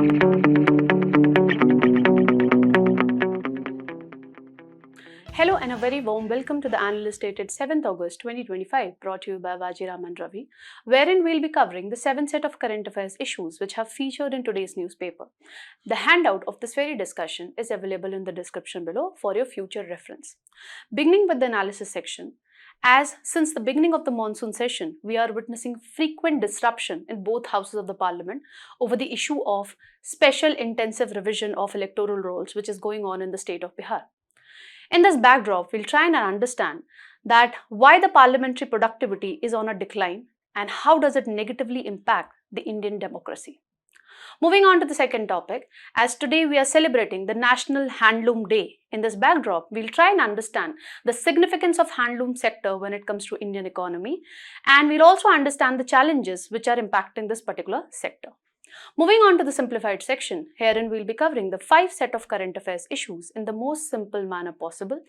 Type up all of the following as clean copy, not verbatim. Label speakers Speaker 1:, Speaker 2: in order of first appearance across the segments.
Speaker 1: Hello and a very warm welcome to the Analyst dated 7th August 2025, brought to you by Vajiram and Ravi, wherein we'll be covering the 7 set of current affairs issues which have featured in today's newspaper. The handout of this very discussion is available in the description below for your future reference. Beginning with the analysis section, as since the beginning of the monsoon session, we are witnessing frequent disruption in both houses of the parliament over the issue of special intensive revision of electoral rolls which is going on in the state of Bihar. In this backdrop, we'll try and understand that why the parliamentary productivity is on a decline and how does it negatively impact the Indian democracy. Moving on to the second topic, as today we are celebrating the National Handloom Day. In this backdrop, we'll try and understand the significance of handloom sector when it comes to Indian economy, and we'll also understand the challenges which are impacting this particular sector. Moving on to the simplified section, herein we'll be covering the 5 set of current affairs issues in the most simple manner possible,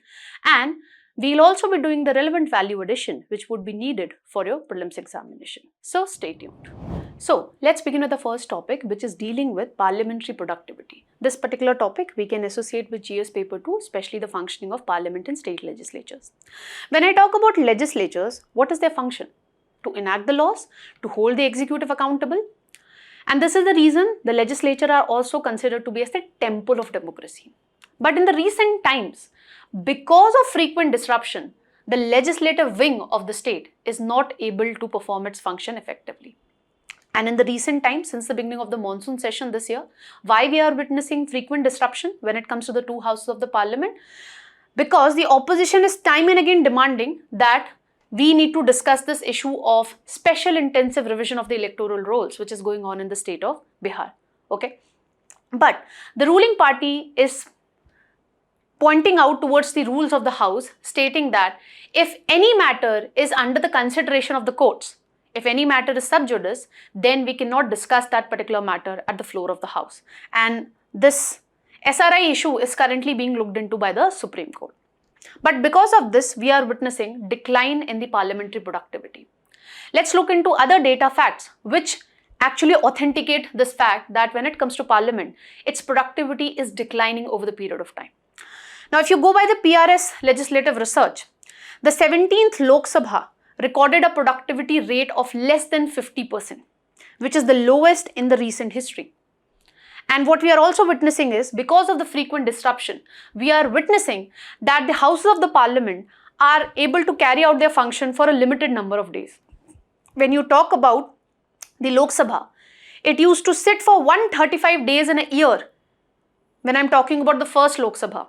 Speaker 1: and we'll also be doing the relevant value addition which would be needed for your prelims examination. So stay tuned. So let's begin with the first topic, which is dealing with parliamentary productivity. This particular topic we can associate with GS paper 2, especially the functioning of parliament and state legislatures. When I talk about legislatures, what is their function? To enact the laws, to hold the executive accountable. And this is the reason the legislature are also considered to be as the temple of democracy. But in the recent times, because of frequent disruption, the legislative wing of the state is not able to perform its function effectively. And in the recent times, since the beginning of the monsoon session this year, why we are witnessing frequent disruption when it comes to the 2 houses of the parliament? Because the opposition is time and again demanding that we need to discuss this issue of special intensive revision of the electoral rolls which is going on in the state of Bihar. Okay, but the ruling party is pointing out towards the rules of the house, stating that if any matter is under the consideration of the courts, if any matter is sub judice, then we cannot discuss that particular matter at the floor of the house. And this SRI issue is currently being looked into by the Supreme Court. But because of this, we are witnessing decline in the parliamentary productivity. Let's look into other data facts which actually authenticate this fact that when it comes to parliament, its productivity is declining over the period of time. Now, if you go by the PRS legislative research, the 17th Lok Sabha recorded a productivity rate of less than 50%, which is the lowest in the recent history. And what we are also witnessing is, because of the frequent disruption, we are witnessing that the houses of the parliament are able to carry out their function for a limited number of days. When you talk about the Lok Sabha, it used to sit for 135 days in a year when I'm talking about the first Lok Sabha.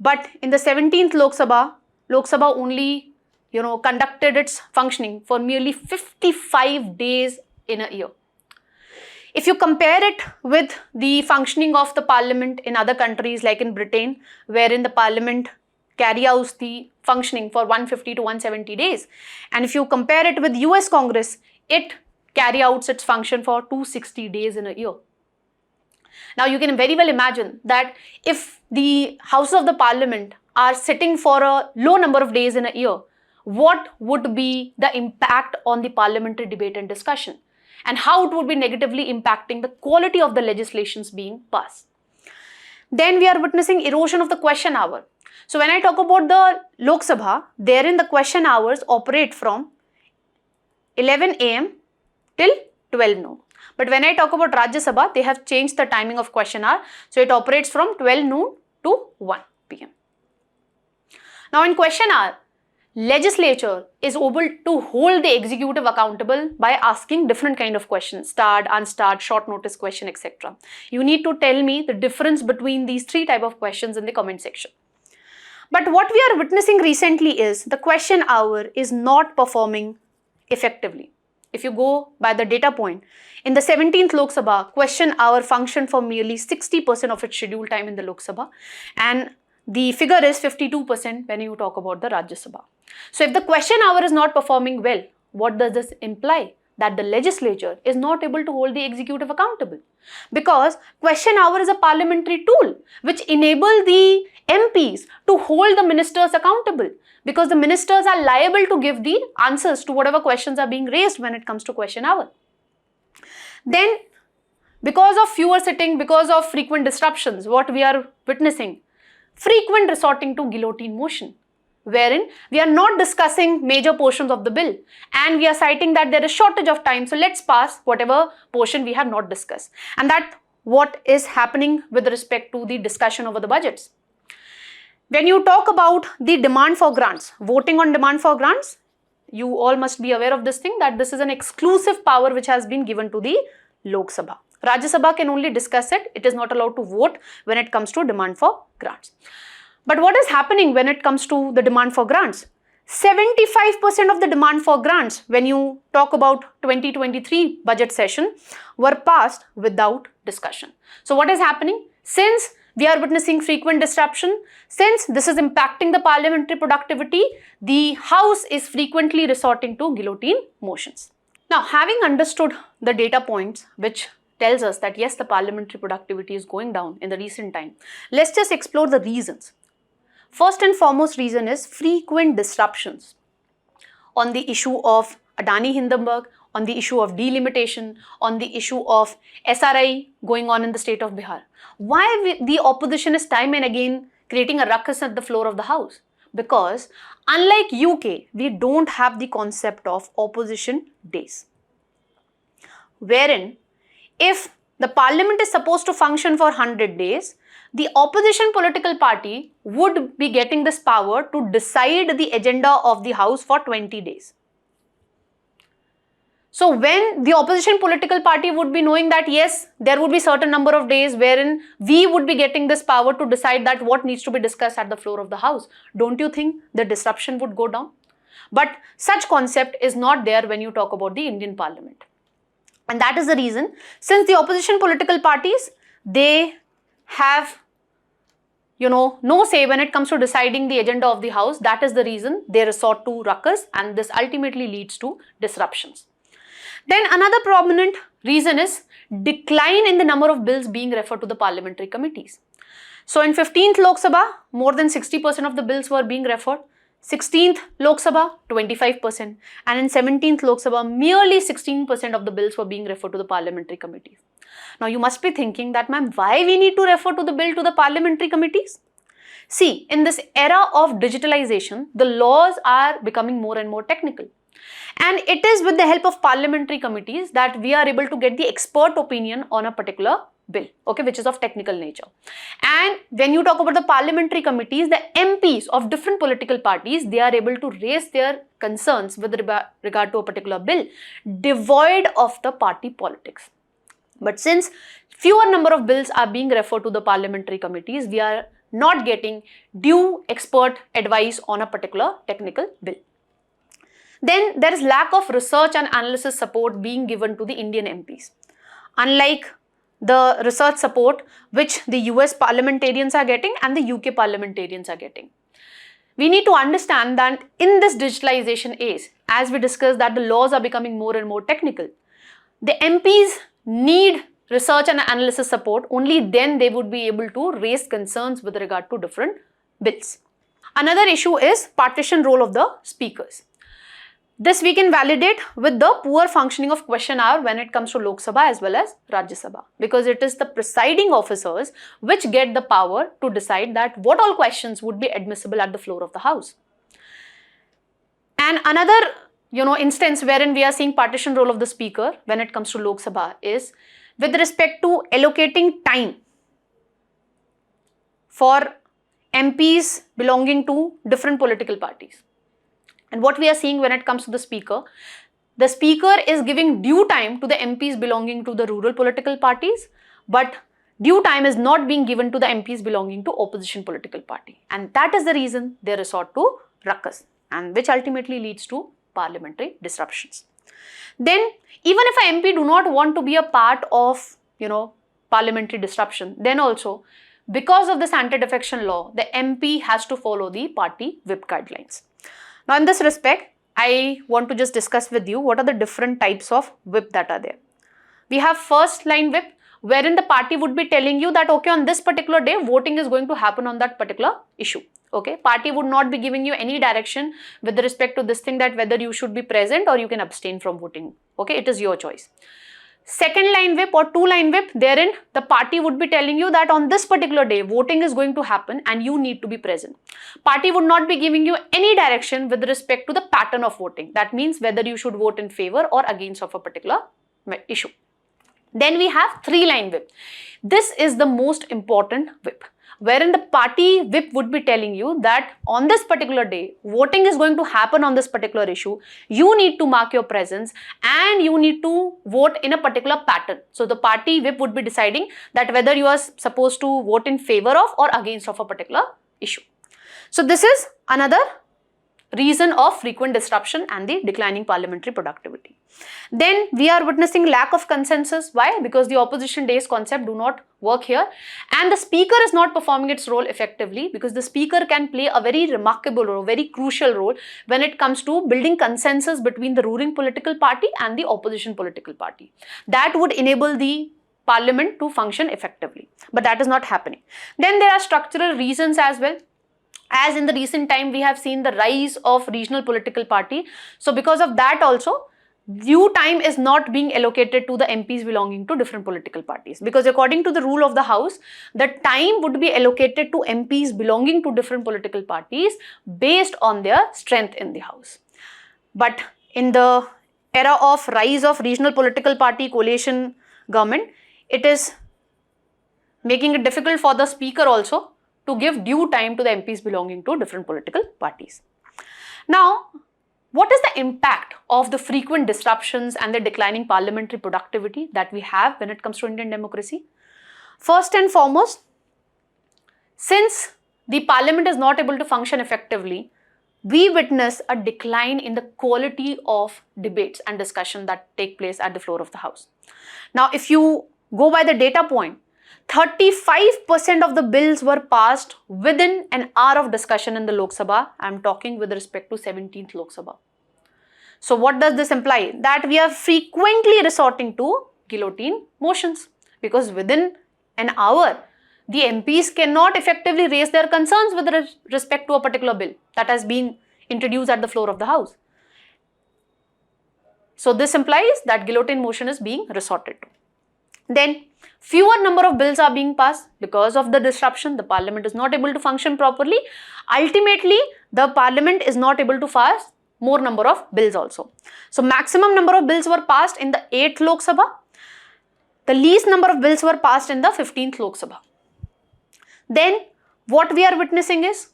Speaker 1: But in the 17th Lok Sabha only conducted its functioning for merely 55 days in a year. If you compare it with the functioning of the parliament in other countries like in Britain, wherein the parliament carry out the functioning for 150 to 170 days, and if you compare it with US Congress, it carry out its function for 260 days in a year. Now you can very well imagine that if the houses of the parliament are sitting for a low number of days in a year, what would be the impact on the parliamentary debate and discussion, and how it would be negatively impacting the quality of the legislations being passed. Then we are witnessing erosion of the question hour. So when I talk about the Lok Sabha, therein the question hours operate from 11 AM till 12 noon. But when I talk about Rajya Sabha, they have changed the timing of question hour. So it operates from 12 noon to 1 PM. Now in question hour, legislature is able to hold the executive accountable by asking different kind of questions, starred, unstarred, short notice question, etc. You need to tell me the difference between these 3 type of questions in the comment section. But what we are witnessing recently is the question hour is not performing effectively. If you go by the data point, in the 17th Lok Sabha, question hour functioned for merely 60% of its scheduled time in the Lok Sabha, and the figure is 52% when you talk about the Rajya Sabha. So if the question hour is not performing well, what does this imply? That the legislature is not able to hold the executive accountable. Because question hour is a parliamentary tool which enable the MPs to hold the ministers accountable, because the ministers are liable to give the answers to whatever questions are being raised when it comes to question hour. Then Because of fewer sitting, because of frequent disruptions, what we are witnessing? Frequent resorting to guillotine motion, wherein we are not discussing major portions of the bill and we are citing that there is shortage of time, so let's pass whatever portion we have not discussed. And that what is happening with respect to the discussion over the budgets. When you talk about the demand for grants, voting on demand for grants, you all must be aware of this thing, that this is an exclusive power which has been given to the Lok Sabha. Rajya Sabha can only discuss it. It is not allowed to vote when it comes to demand for grants. But what is happening when it comes to the demand for grants? 75% of the demand for grants, when you talk about 2023 budget session, were passed without discussion. So what is happening? Since we are witnessing frequent disruption, since this is impacting the parliamentary productivity, the House is frequently resorting to guillotine motions. Now, having understood the data points which tells us that yes, the parliamentary productivity is going down in the recent time, let's just explore the reasons. First and foremost reason is frequent disruptions on the issue of Adani Hindenburg, on the issue of delimitation, on the issue of SRI going on in the state of Bihar. Why the opposition is time and again creating a ruckus at the floor of the House? Because unlike UK, we don't have the concept of opposition days, wherein if the parliament is supposed to function for 100 days, the opposition political party would be getting this power to decide the agenda of the House for 20 days. So when the opposition political party would be knowing that yes, there would be certain number of days wherein we would be getting this power to decide that what needs to be discussed at the floor of the House, don't you think the disruption would go down? But such concept is not there when you talk about the Indian Parliament. And that is the reason, since the opposition political parties, they have no say when it comes to deciding the agenda of the House. That is the reason they resort to ruckus, and this ultimately leads to disruptions. Then another prominent reason is decline in the number of bills being referred to the parliamentary committees. So in 15th Lok Sabha, more than 60% of the bills were being referred. 16th Lok Sabha, 25%. And in 17th Lok Sabha, merely 16% of the bills were being referred to the parliamentary committees. Now you must be thinking that, ma'am, why we need to refer to the bill to the parliamentary committees? See, in this era of digitalization, the laws are becoming more and more technical. And it is with the help of parliamentary committees that we are able to get the expert opinion on a particular bill, okay, which is of technical nature. And when you talk about the parliamentary committees, the MPs of different political parties, they are able to raise their concerns with regard to a particular bill, devoid of the party politics. But since fewer number of bills are being referred to the parliamentary committees, we are not getting due expert advice on a particular technical bill. Then there is lack of research and analysis support being given to the Indian MPs. Unlike the research support which the US parliamentarians are getting and the UK parliamentarians are getting. We need to understand that in this digitalization age, as we discussed that the laws are becoming more and more technical, the MPs need research and analysis support. Only then they would be able to raise concerns with regard to different bills. Another issue is partition role of the speakers. This we can validate with the poor functioning of question hour when it comes to Lok Sabha as well as Rajya Sabha, because it is the presiding officers which get the power to decide that what all questions would be admissible at the floor of the House. And another instance wherein we are seeing partition role of the speaker when it comes to Lok Sabha is with respect to allocating time for MPs belonging to different political parties. And what we are seeing when it comes to the speaker is giving due time to the MPs belonging to the rural political parties, but due time is not being given to the MPs belonging to opposition political party. And that is the reason they resort to ruckus, and which ultimately leads to parliamentary disruptions. Then even if an MP do not want to be a part of parliamentary disruption, then also because of this anti-defection law, the MP has to follow the party whip guidelines. Now in this respect, I want to just discuss with you what are the different types of whip that are there. We have first line whip, wherein the party would be telling you that okay, on this particular day voting is going to happen on that particular issue. Okay, party would not be giving you any direction with respect to this thing that whether you should be present or you can abstain from voting. Okay, it is your choice. second line whip or two line whip, therein the party would be telling you that on this particular day voting is going to happen and you need to be present. Party would not be giving you any direction with respect to the pattern of voting. That means whether you should vote in favor or against of a particular issue. Then we have three line whip. This is the most important whip, wherein the party whip would be telling you that on this particular day, voting is going to happen on this particular issue. You need to mark your presence and you need to vote in a particular pattern. So the party whip would be deciding that whether you are supposed to vote in favor of or against of a particular issue. So this is another reason of frequent disruption and the declining parliamentary productivity. Then we are witnessing lack of consensus. Why? Because the opposition days concept do not work here and the speaker is not performing its role effectively, because the speaker can play a very remarkable or very crucial role when it comes to building consensus between the ruling political party and the opposition political party. That would enable the parliament to function effectively, but that is not happening. Then there are structural reasons as well. As in the recent time, we have seen the rise of regional political party. So because of that also, due time is not being allocated to the MPs belonging to different political parties. Because according to the rule of the House, the time would be allocated to MPs belonging to different political parties based on their strength in the House. But in the era of rise of regional political party coalition government, it is making it difficult for the speaker also to give due time to the MPs belonging to different political parties. Now, what is the impact of the frequent disruptions and the declining parliamentary productivity that we have when it comes to Indian democracy? First and foremost, since the parliament is not able to function effectively, we witness a decline in the quality of debates and discussion that take place at the floor of the House. Now, if you go by the data point, 35% of the bills were passed within an hour of discussion in the Lok Sabha. I am talking with respect to 17th Lok Sabha. So what does this imply? That we are frequently resorting to guillotine motions, because within an hour, the MPs cannot effectively raise their concerns with respect to a particular bill that has been introduced at the floor of the House. So this implies that guillotine motion is being resorted to. Then fewer number of bills are being passed because of the disruption. The parliament is not able to function properly. Ultimately, the parliament is not able to pass more number of bills also. So maximum number of bills were passed in the 8th Lok Sabha. The least number of bills were passed in the 15th Lok Sabha. Then what we are witnessing is,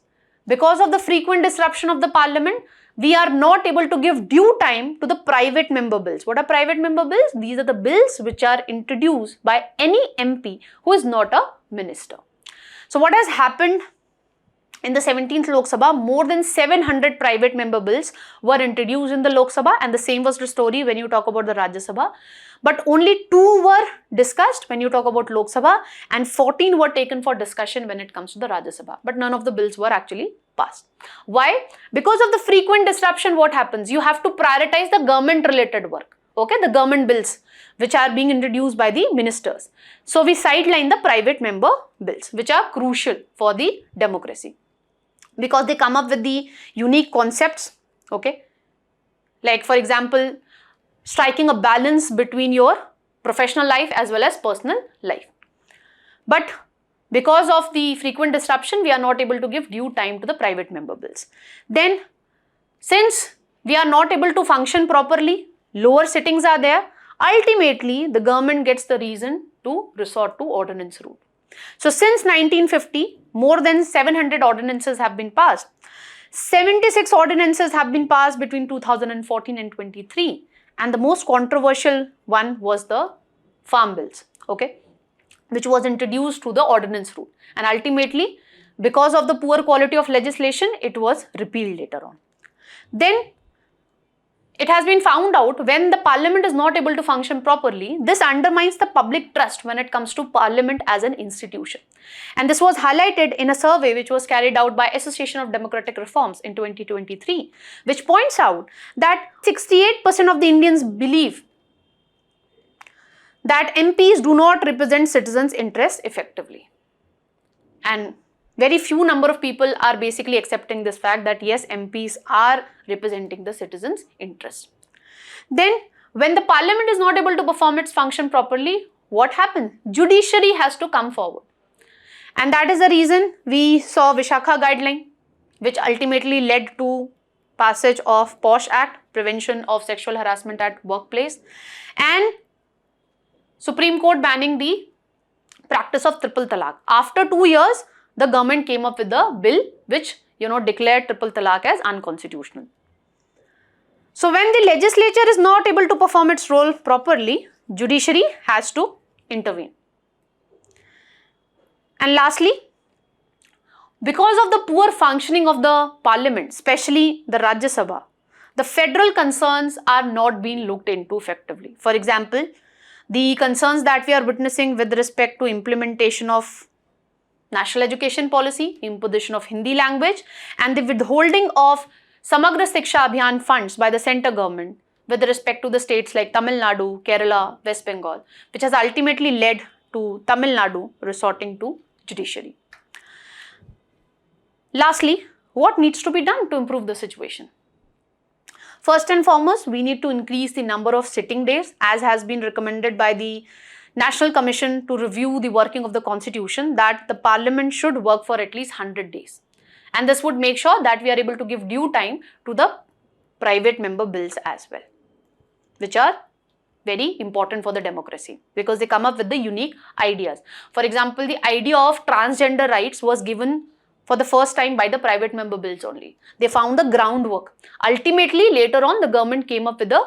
Speaker 1: because of the frequent disruption of the parliament, we are not able to give due time to the private member bills. What are private member bills? These are the bills which are introduced by any MP who is not a minister. So what has happened in the 17th Lok Sabha? More than 700 private member bills were introduced in the Lok Sabha, and the same was the story when you talk about the Rajya Sabha. But only 2 were discussed when you talk about Lok Sabha, and 14 were taken for discussion when it comes to the Rajya Sabha. But none of the bills were actually passed. Why? Because of the frequent disruption, what happens? You have to prioritize the government related work. Okay, the government bills which are being introduced by the ministers. So we sideline the private member bills, which are crucial for the democracy, because they come up with the unique concepts. Okay, like for example, striking a balance between your professional life as well as personal life. But because of the frequent disruption, we are not able to give due time to the private member bills. Then, since we are not able to function properly, lower sittings are there, ultimately the government gets the reason to resort to ordinance route. So since 1950, more than 700 ordinances have been passed. 76 ordinances have been passed between 2014 and 23. And the most controversial one was the farm bills, okay, which was introduced through the ordinance route. And ultimately, because of the poor quality of legislation, it was repealed later on. Then, it has been found out when the parliament is not able to function properly, this undermines the public trust when it comes to parliament as an institution. And this was highlighted in a survey which was carried out by Association of Democratic Reforms in 2023, which points out that 68% of the Indians believe that MPs do not represent citizens' interests effectively. And very few number of people are basically accepting this fact that yes, MPs are representing the citizens' interests. Then When the parliament is not able to perform its function properly, what happens? Judiciary has to come forward. And that is the reason we saw Vishakha guideline, which ultimately led to passage of POSH Act, Prevention of Sexual Harassment at Workplace, and Supreme Court banning the practice of triple talaq. After 2 years, the government came up with a bill which declared triple talaq as unconstitutional. So when the legislature is not able to perform its role properly, judiciary has to intervene. And lastly, because of the poor functioning of the parliament, especially the Rajya Sabha, the federal concerns are not being looked into effectively. For example, the concerns that we are witnessing with respect to implementation of national education policy, imposition of Hindi language, and the withholding of Samagra Shiksha Abhiyan funds by the centre government with respect to the states like Tamil Nadu, Kerala, West Bengal, which has ultimately led to Tamil Nadu resorting to judiciary. Lastly, what needs to be done to improve the situation? First and foremost, we need to increase the number of sitting days, as has been recommended by the National Commission to review the working of the Constitution, that the Parliament should work for at least 100 days. And this would make sure that we are able to give due time to the private member bills as well, which are very important for the democracy because they come up with the unique ideas. For example, the idea of transgender rights was given for the first time by the private member bills only. They found the groundwork. Ultimately, later on, the government came up with a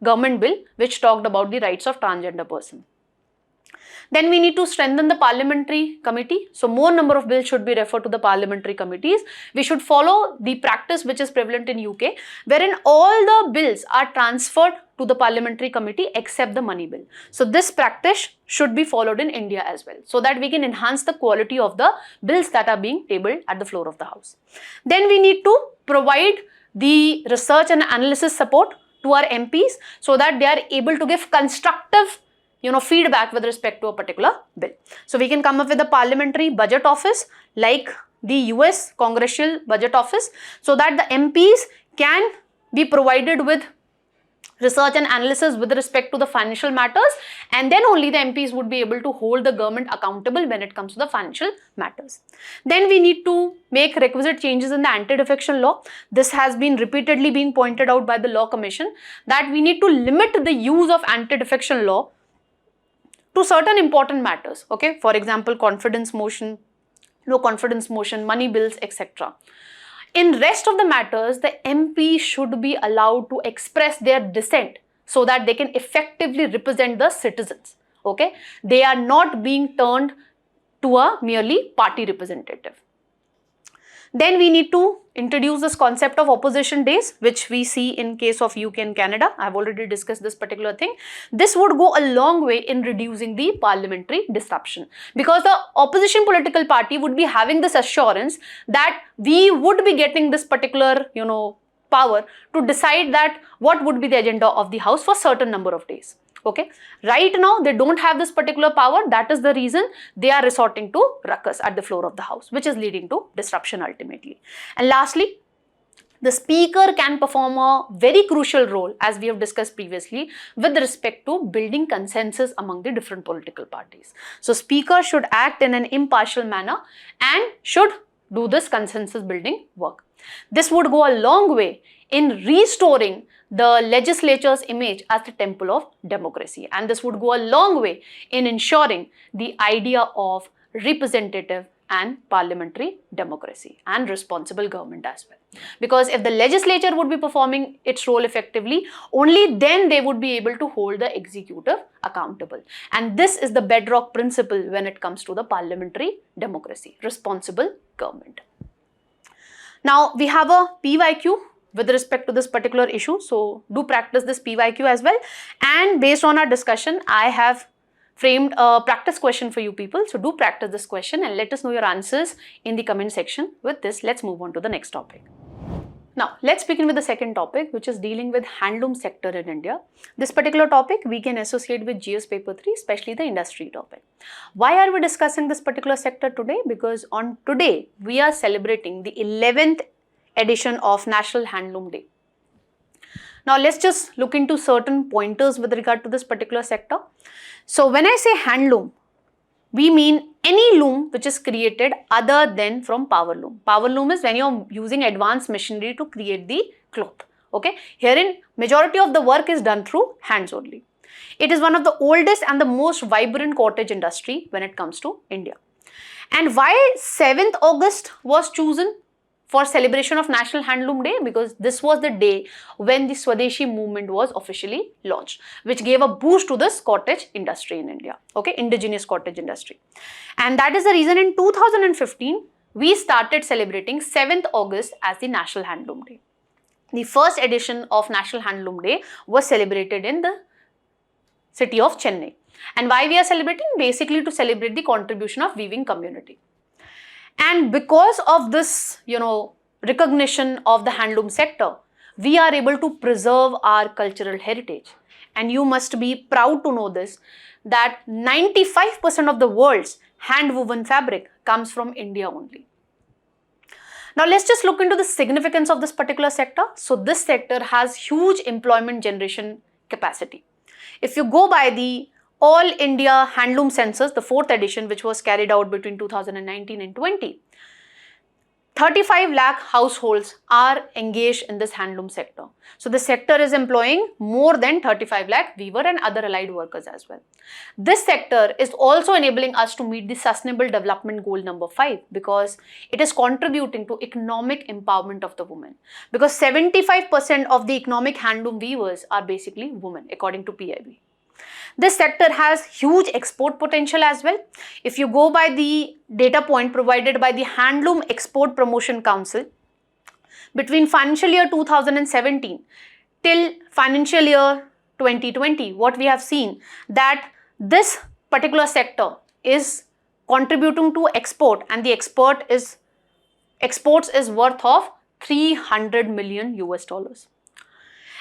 Speaker 1: government bill which talked about the rights of transgender person. Then we need to strengthen the parliamentary committee. So more number of bills should be referred to the parliamentary committees. We should follow the practice which is prevalent in UK, wherein all the bills are transferred to the parliamentary committee except the money bill. So this practice should be followed in India as well, so that we can enhance the quality of the bills that are being tabled at the floor of the House. Then we need to provide the research and analysis support to our MPs so that they are able to give constructive feedback with respect to a particular bill. So we can come up with a parliamentary budget office like the US Congressional Budget Office, so that the MPs can be provided with research and analysis with respect to the financial matters, and then only the MPs would be able to hold the government accountable when it comes to the financial matters. Then we need to make requisite changes in the anti-defection law. This has been repeatedly being pointed out by the Law Commission that we need to limit the use of anti-defection law to certain important matters, okay? For example, confidence motion, no confidence motion, money bills, etc. In rest of the matters, the MP should be allowed to express their dissent so that they can effectively represent the citizens, okay? They are not being turned to a merely party representative. Then we need to introduce this concept of opposition days, which we see in case of UK and Canada. I've already discussed this particular thing. This would go a long way in reducing the parliamentary disruption, because the opposition political party would be having this assurance that we would be getting this particular, power to decide that what would be the agenda of the House for certain number of days. Okay, right now they don't have this particular power. That is the reason they are resorting to ruckus at the floor of the House, which is leading to disruption ultimately. And lastly, the speaker can perform a very crucial role, as we have discussed previously, with respect to building consensus among the different political parties. So speaker should act in an impartial manner and should do this consensus building work. This would go a long way in restoring the legislature's image as the temple of democracy, and this would go a long way in ensuring the idea of representative and parliamentary democracy and responsible government as well. Because if the legislature would be performing its role effectively, only then they would be able to hold the executive accountable. And this is the bedrock principle when it comes to the parliamentary democracy, responsible government. Now we have a PYQ with respect to this particular issue. So do practice this PYQ as well. And based on our discussion, I have framed a practice question for you people. So do practice this question and let us know your answers in the comment section. With this, let's move on to the next topic. Now, let's begin with the second topic, which is dealing with handloom sector in India. This particular topic we can associate with GS paper 3, especially the industry topic. Why are we discussing this particular sector today? Because on today, we are celebrating the 11th edition of National Handloom Day. Now let's just look into certain pointers with regard to this particular sector. So when I say handloom, we mean any loom which is created other than from power loom. Power loom is when you're using advanced machinery to create the cloth. Okay, herein majority of the work is done through hands only. It is one of the oldest and the most vibrant cottage industry when it comes to India. And why 7th August was chosen for celebration of National Handloom Day? Because this was the day when the Swadeshi movement was officially launched, which gave a boost to this cottage industry in India, okay, indigenous cottage industry. And that is the reason in 2015, we started celebrating 7th August as the National Handloom Day. The first edition of National Handloom Day was celebrated in the city of Chennai. And why we are celebrating? Basically to celebrate the contribution of weaving community. And because of this, recognition of the handloom sector, we are able to preserve our cultural heritage. And you must be proud to know this, that 95% of the world's hand-woven fabric comes from India only. Now let's just look into the significance of this particular sector. So this sector has huge employment generation capacity. If you go by the All India Handloom Census, the 4th edition, which was carried out between 2019 and 20, 35 lakh households are engaged in this handloom sector. So the sector is employing more than 35 lakh weaver and other allied workers as well. This sector is also enabling us to meet the Sustainable Development Goal number 5, because it is contributing to economic empowerment of the women. Because 75% of the economic handloom weavers are basically women, according to PIB. This sector has huge export potential as well. If you go by the data point provided by the Handloom Export Promotion Council, between financial year 2017 till financial year 2020, what we have seen that this particular sector is contributing to export, and the exports is worth of 300 million US dollars.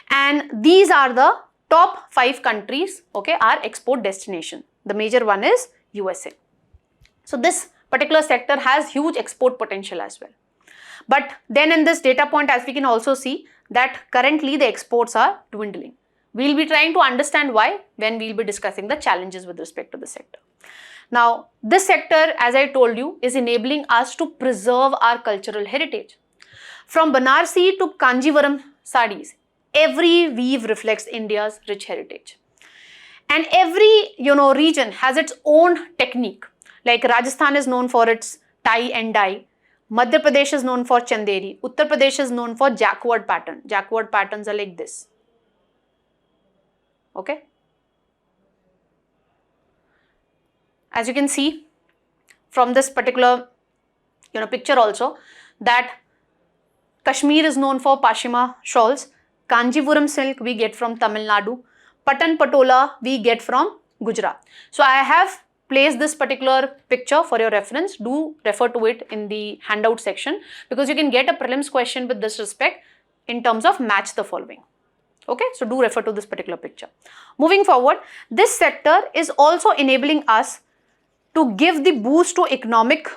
Speaker 1: And these are the top 5 countries, okay, are export destination. The major one is USA. So this particular sector has huge export potential as well. But then in this data point, as we can also see, that currently the exports are dwindling. We'll be trying to understand why when we'll be discussing the challenges with respect to the sector. Now, this sector, as I told you, is enabling us to preserve our cultural heritage. From Banarsi to Kanjivaram sarees, every weave reflects India's rich heritage. And every, region has its own technique. Like Rajasthan is known for its tie and dye. Madhya Pradesh is known for Chanderi. Uttar Pradesh is known for jacquard pattern. Jacquard patterns are like this. Okay. As you can see from this particular, picture also, that Kashmir is known for Pashima shawls. Kanjivaram silk we get from Tamil Nadu. Patan Patola we get from Gujarat. So I have placed this particular picture for your reference. Do refer to it in the handout section, because you can get a prelims question with this respect in terms of match the following. Okay, so do refer to this particular picture. Moving forward, this sector is also enabling us to give the boost to economic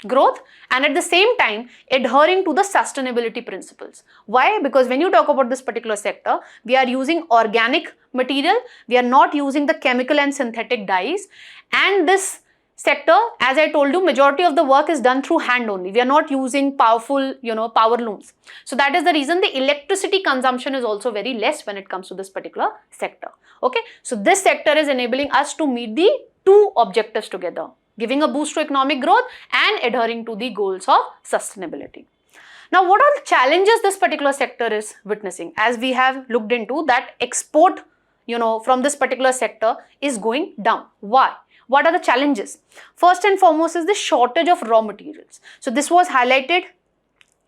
Speaker 1: growth and at the same time adhering to the sustainability principles. Why? Because when you talk about this particular sector, we are using organic material, we are not using the chemical and synthetic dyes, and this sector, as I told you, majority of the work is done through hand only. We are not using powerful, power looms. So that is the reason the electricity consumption is also very less when it comes to this particular sector. Okay, so this sector is enabling us to meet the 2 objectives together: giving a boost to economic growth and adhering to the goals of sustainability. Now, what are the challenges this particular sector is witnessing? As we have looked into that, export, from this particular sector is going down. Why? What are the challenges? First and foremost is the shortage of raw materials. So this was highlighted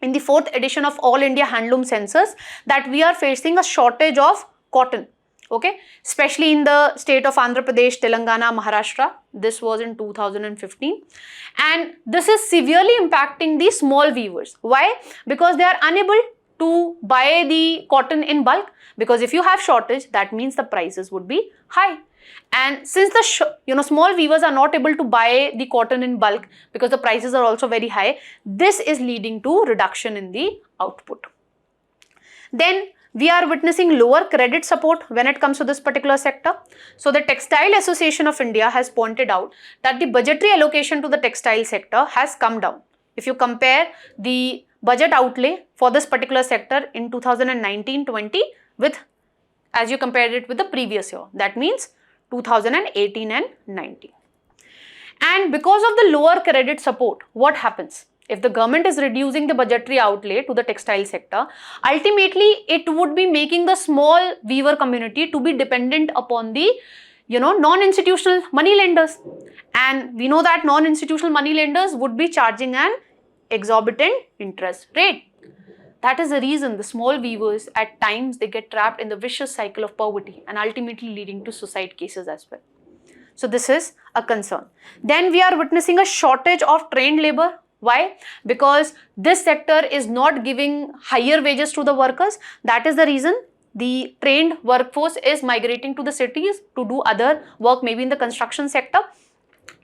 Speaker 1: in the 4th edition of All India Handloom Census, that we are facing a shortage of cotton. Okay, especially in the state of Andhra Pradesh, Telangana, Maharashtra. This was in 2015. And this is severely impacting the small weavers. Why? Because they are unable to buy the cotton in bulk. Because if you have shortage, that means the prices would be high. And since the small weavers are not able to buy the cotton in bulk because the prices are also very high, this is leading to reduction in the output. Then We are witnessing lower credit support when it comes to this particular sector. So the Textile Association of India has pointed out that the budgetary allocation to the textile sector has come down. If you compare the budget outlay for this particular sector in 2019-20 with, as you compared it with the previous year, that means 2018 and 19. And because of the lower credit support, what happens? If the government is reducing the budgetary outlay to the textile sector, ultimately it would be making the small weaver community to be dependent upon the non-institutional money lenders. And we know that non-institutional money lenders would be charging an exorbitant interest rate. That is the reason the small weavers at times they get trapped in the vicious cycle of poverty and ultimately leading to suicide cases as well. So this is a concern. Then we are witnessing a shortage of trained labor. Why? Because this sector is not giving higher wages to the workers. That is the reason the trained workforce is migrating to the cities to do other work, maybe in the construction sector.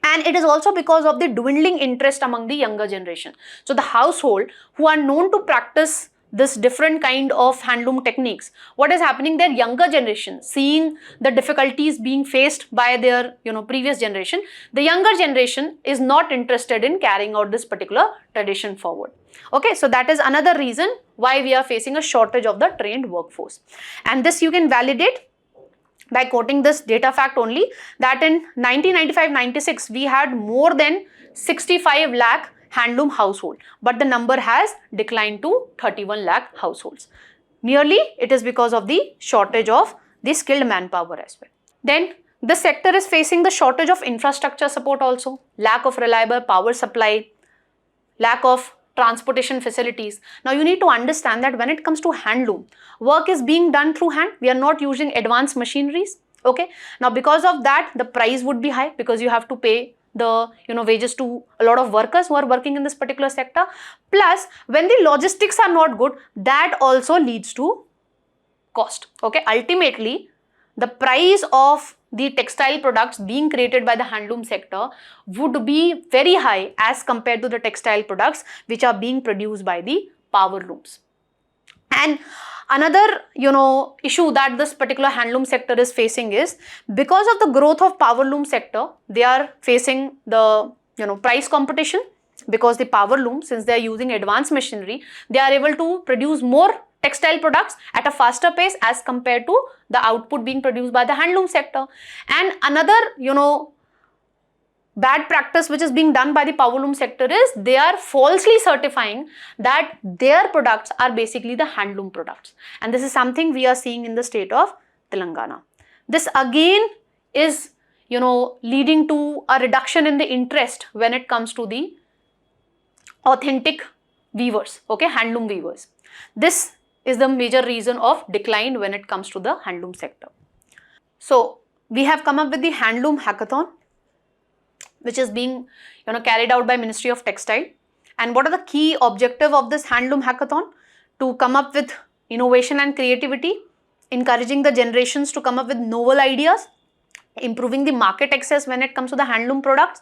Speaker 1: And it is also because of the dwindling interest among the younger generation. So the household who are known to practice this different kind of handloom techniques, what is happening, their younger generation, seeing the difficulties being faced by their previous generation, the younger generation is not interested in carrying out this particular tradition forward. Okay, so that is another reason why we are facing a shortage of the trained workforce. And this you can validate by quoting this data fact only, that in 1995-96 we had more than 65 lakh handloom household, but the number has declined to 31 lakh households. Merely it is because of the shortage of the skilled manpower as well. Then the sector is facing the shortage of infrastructure support also, lack of reliable power supply, lack of transportation facilities. Now you need to understand that when it comes to handloom, work is being done through hand. We are not using advanced machineries. Okay. Now because of that, the price would be high because you have to pay the wages to a lot of workers who are working in this particular sector. Plus, when the logistics are not good, that also leads to cost. Okay. Ultimately, the price of the textile products being created by the handloom sector would be very high as compared to the textile products which are being produced by the power looms. And another issue that this particular handloom sector is facing is because of the growth of power loom sector, they are facing the price competition, because the power loom, since they are using advanced machinery, they are able to produce more textile products at a faster pace as compared to the output being produced by the handloom sector. And another bad practice which is being done by the power loom sector is they are falsely certifying that their products are basically the handloom products. And this is something we are seeing in the state of Telangana. This again is leading to a reduction in the interest when it comes to the authentic weavers, okay, handloom weavers. This is the major reason of decline when it comes to the handloom sector. So we have come up with the handloom hackathon, which is being carried out by Ministry of Textile. And what are the key objective of this handloom hackathon? To come up with innovation and creativity, encouraging the generations to come up with novel ideas, improving the market access when it comes to the handloom products,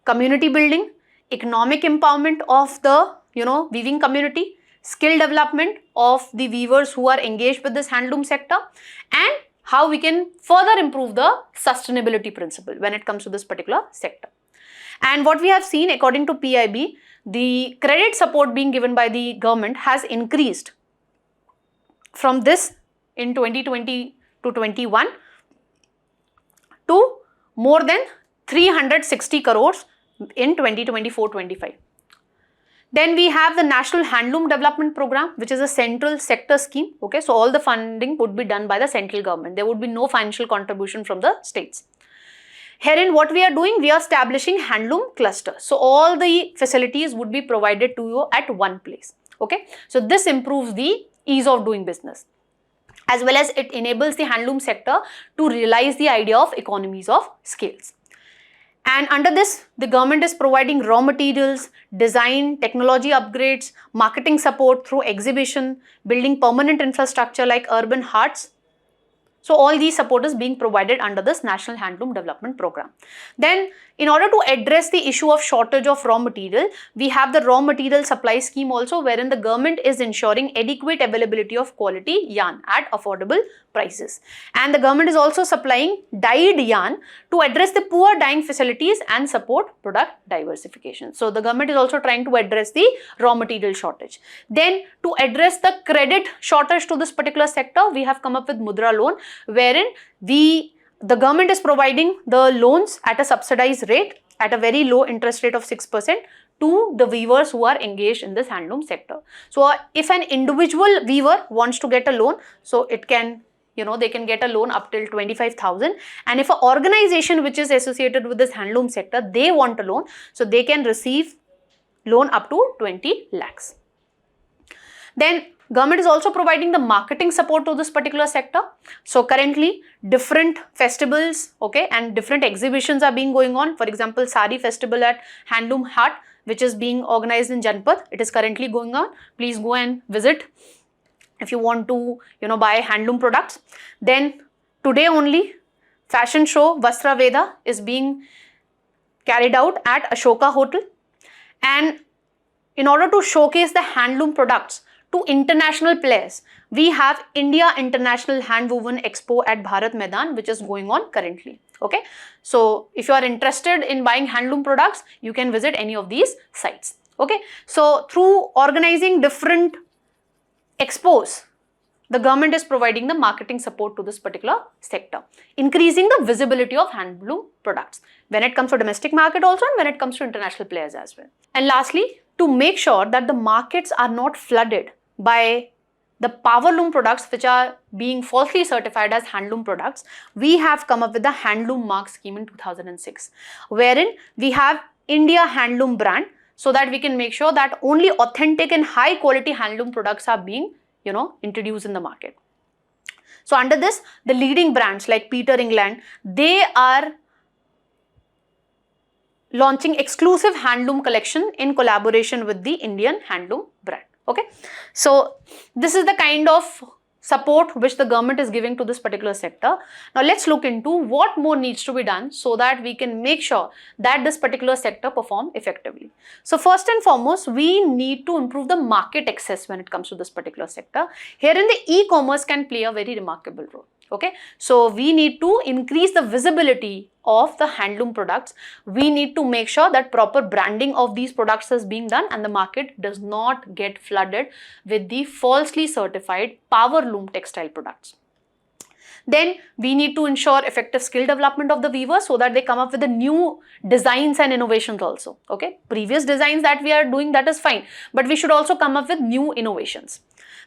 Speaker 1: community building, economic empowerment of the weaving community, skill development of the weavers who are engaged with this handloom sector, and how we can further improve the sustainability principle when it comes to this particular sector. And what we have seen, according to PIB, the credit support being given by the government has increased from this in 2020 to 21 to more than 360 crores in 2024-25. Then we have the National Handloom Development Program, which is a central sector scheme. Okay, so all the funding would be done by the central government. There would be no financial contribution from the states. Herein, what we are doing, we are establishing handloom clusters. So all the facilities would be provided to you at one place. Okay, so this improves the ease of doing business, as well as it enables the handloom sector to realize the idea of economies of scales. And under this, the government is providing raw materials, design, technology upgrades, marketing support through exhibition, building permanent infrastructure like urban hearts, So all these support is being provided under this National Handloom Development Program. Then in order to address the issue of shortage of raw material, we have the raw material supply scheme also, wherein the government is ensuring adequate availability of quality yarn at affordable prices. And the government is also supplying dyed yarn to address the poor dyeing facilities and support product diversification. So the government is also trying to address the raw material shortage. Then to address the credit shortage to this particular sector, we have come up with Mudra loan, wherein the government is providing the loans at a subsidized rate at a very low interest rate of 6% to the weavers who are engaged in this handloom sector. So if an individual weaver wants to get a loan, so it can, they can get a loan up till 25,000, and if an organization which is associated with this handloom sector, they want a loan, so they can receive loan up to 20 lakhs. Then government is also providing the marketing support to this particular sector. So currently different festivals, and different exhibitions are being going on. For example, Sari festival at Handloom Hut, which is being organized in Janpad, it is currently going on. Please go and visit if you want to, buy handloom products. Then today only, fashion show Vastra Veda is being carried out at Ashoka Hotel. And in order to showcase the handloom products to international players, we have India International Handwoven Expo at Bharat Maidan, which is going on currently. So if you are interested in buying handloom products, you can visit any of these sites. So through organizing different expos, the government is providing the marketing support to this particular sector, increasing the visibility of handloom products when it comes to domestic market also, and when it comes to international players as well. And lastly, to make sure that the markets are not flooded by the powerloom products which are being falsely certified as handloom products, we have come up with the handloom mark scheme in 2006, wherein we have India Handloom brand, so that we can make sure that only authentic and high quality handloom products are being introduced in the market. So under this, the leading brands like Peter England, they are launching exclusive handloom collection in collaboration with the Indian Handloom brand. So this is the kind of support which the government is giving to this particular sector. Now let's look into what more needs to be done so that we can make sure that this particular sector perform effectively. So first and foremost, we need to improve the market access when it comes to this particular sector. Herein the e-commerce can play a very remarkable role. So we need to increase the visibility of the handloom products. We need to make sure that proper branding of these products is being done and the market does not get flooded with the falsely certified powerloom textile products. Then we need to ensure effective skill development of the weavers so that they come up with the new designs and innovations also. Previous designs that we are doing, that is fine, but we should also come up with new innovations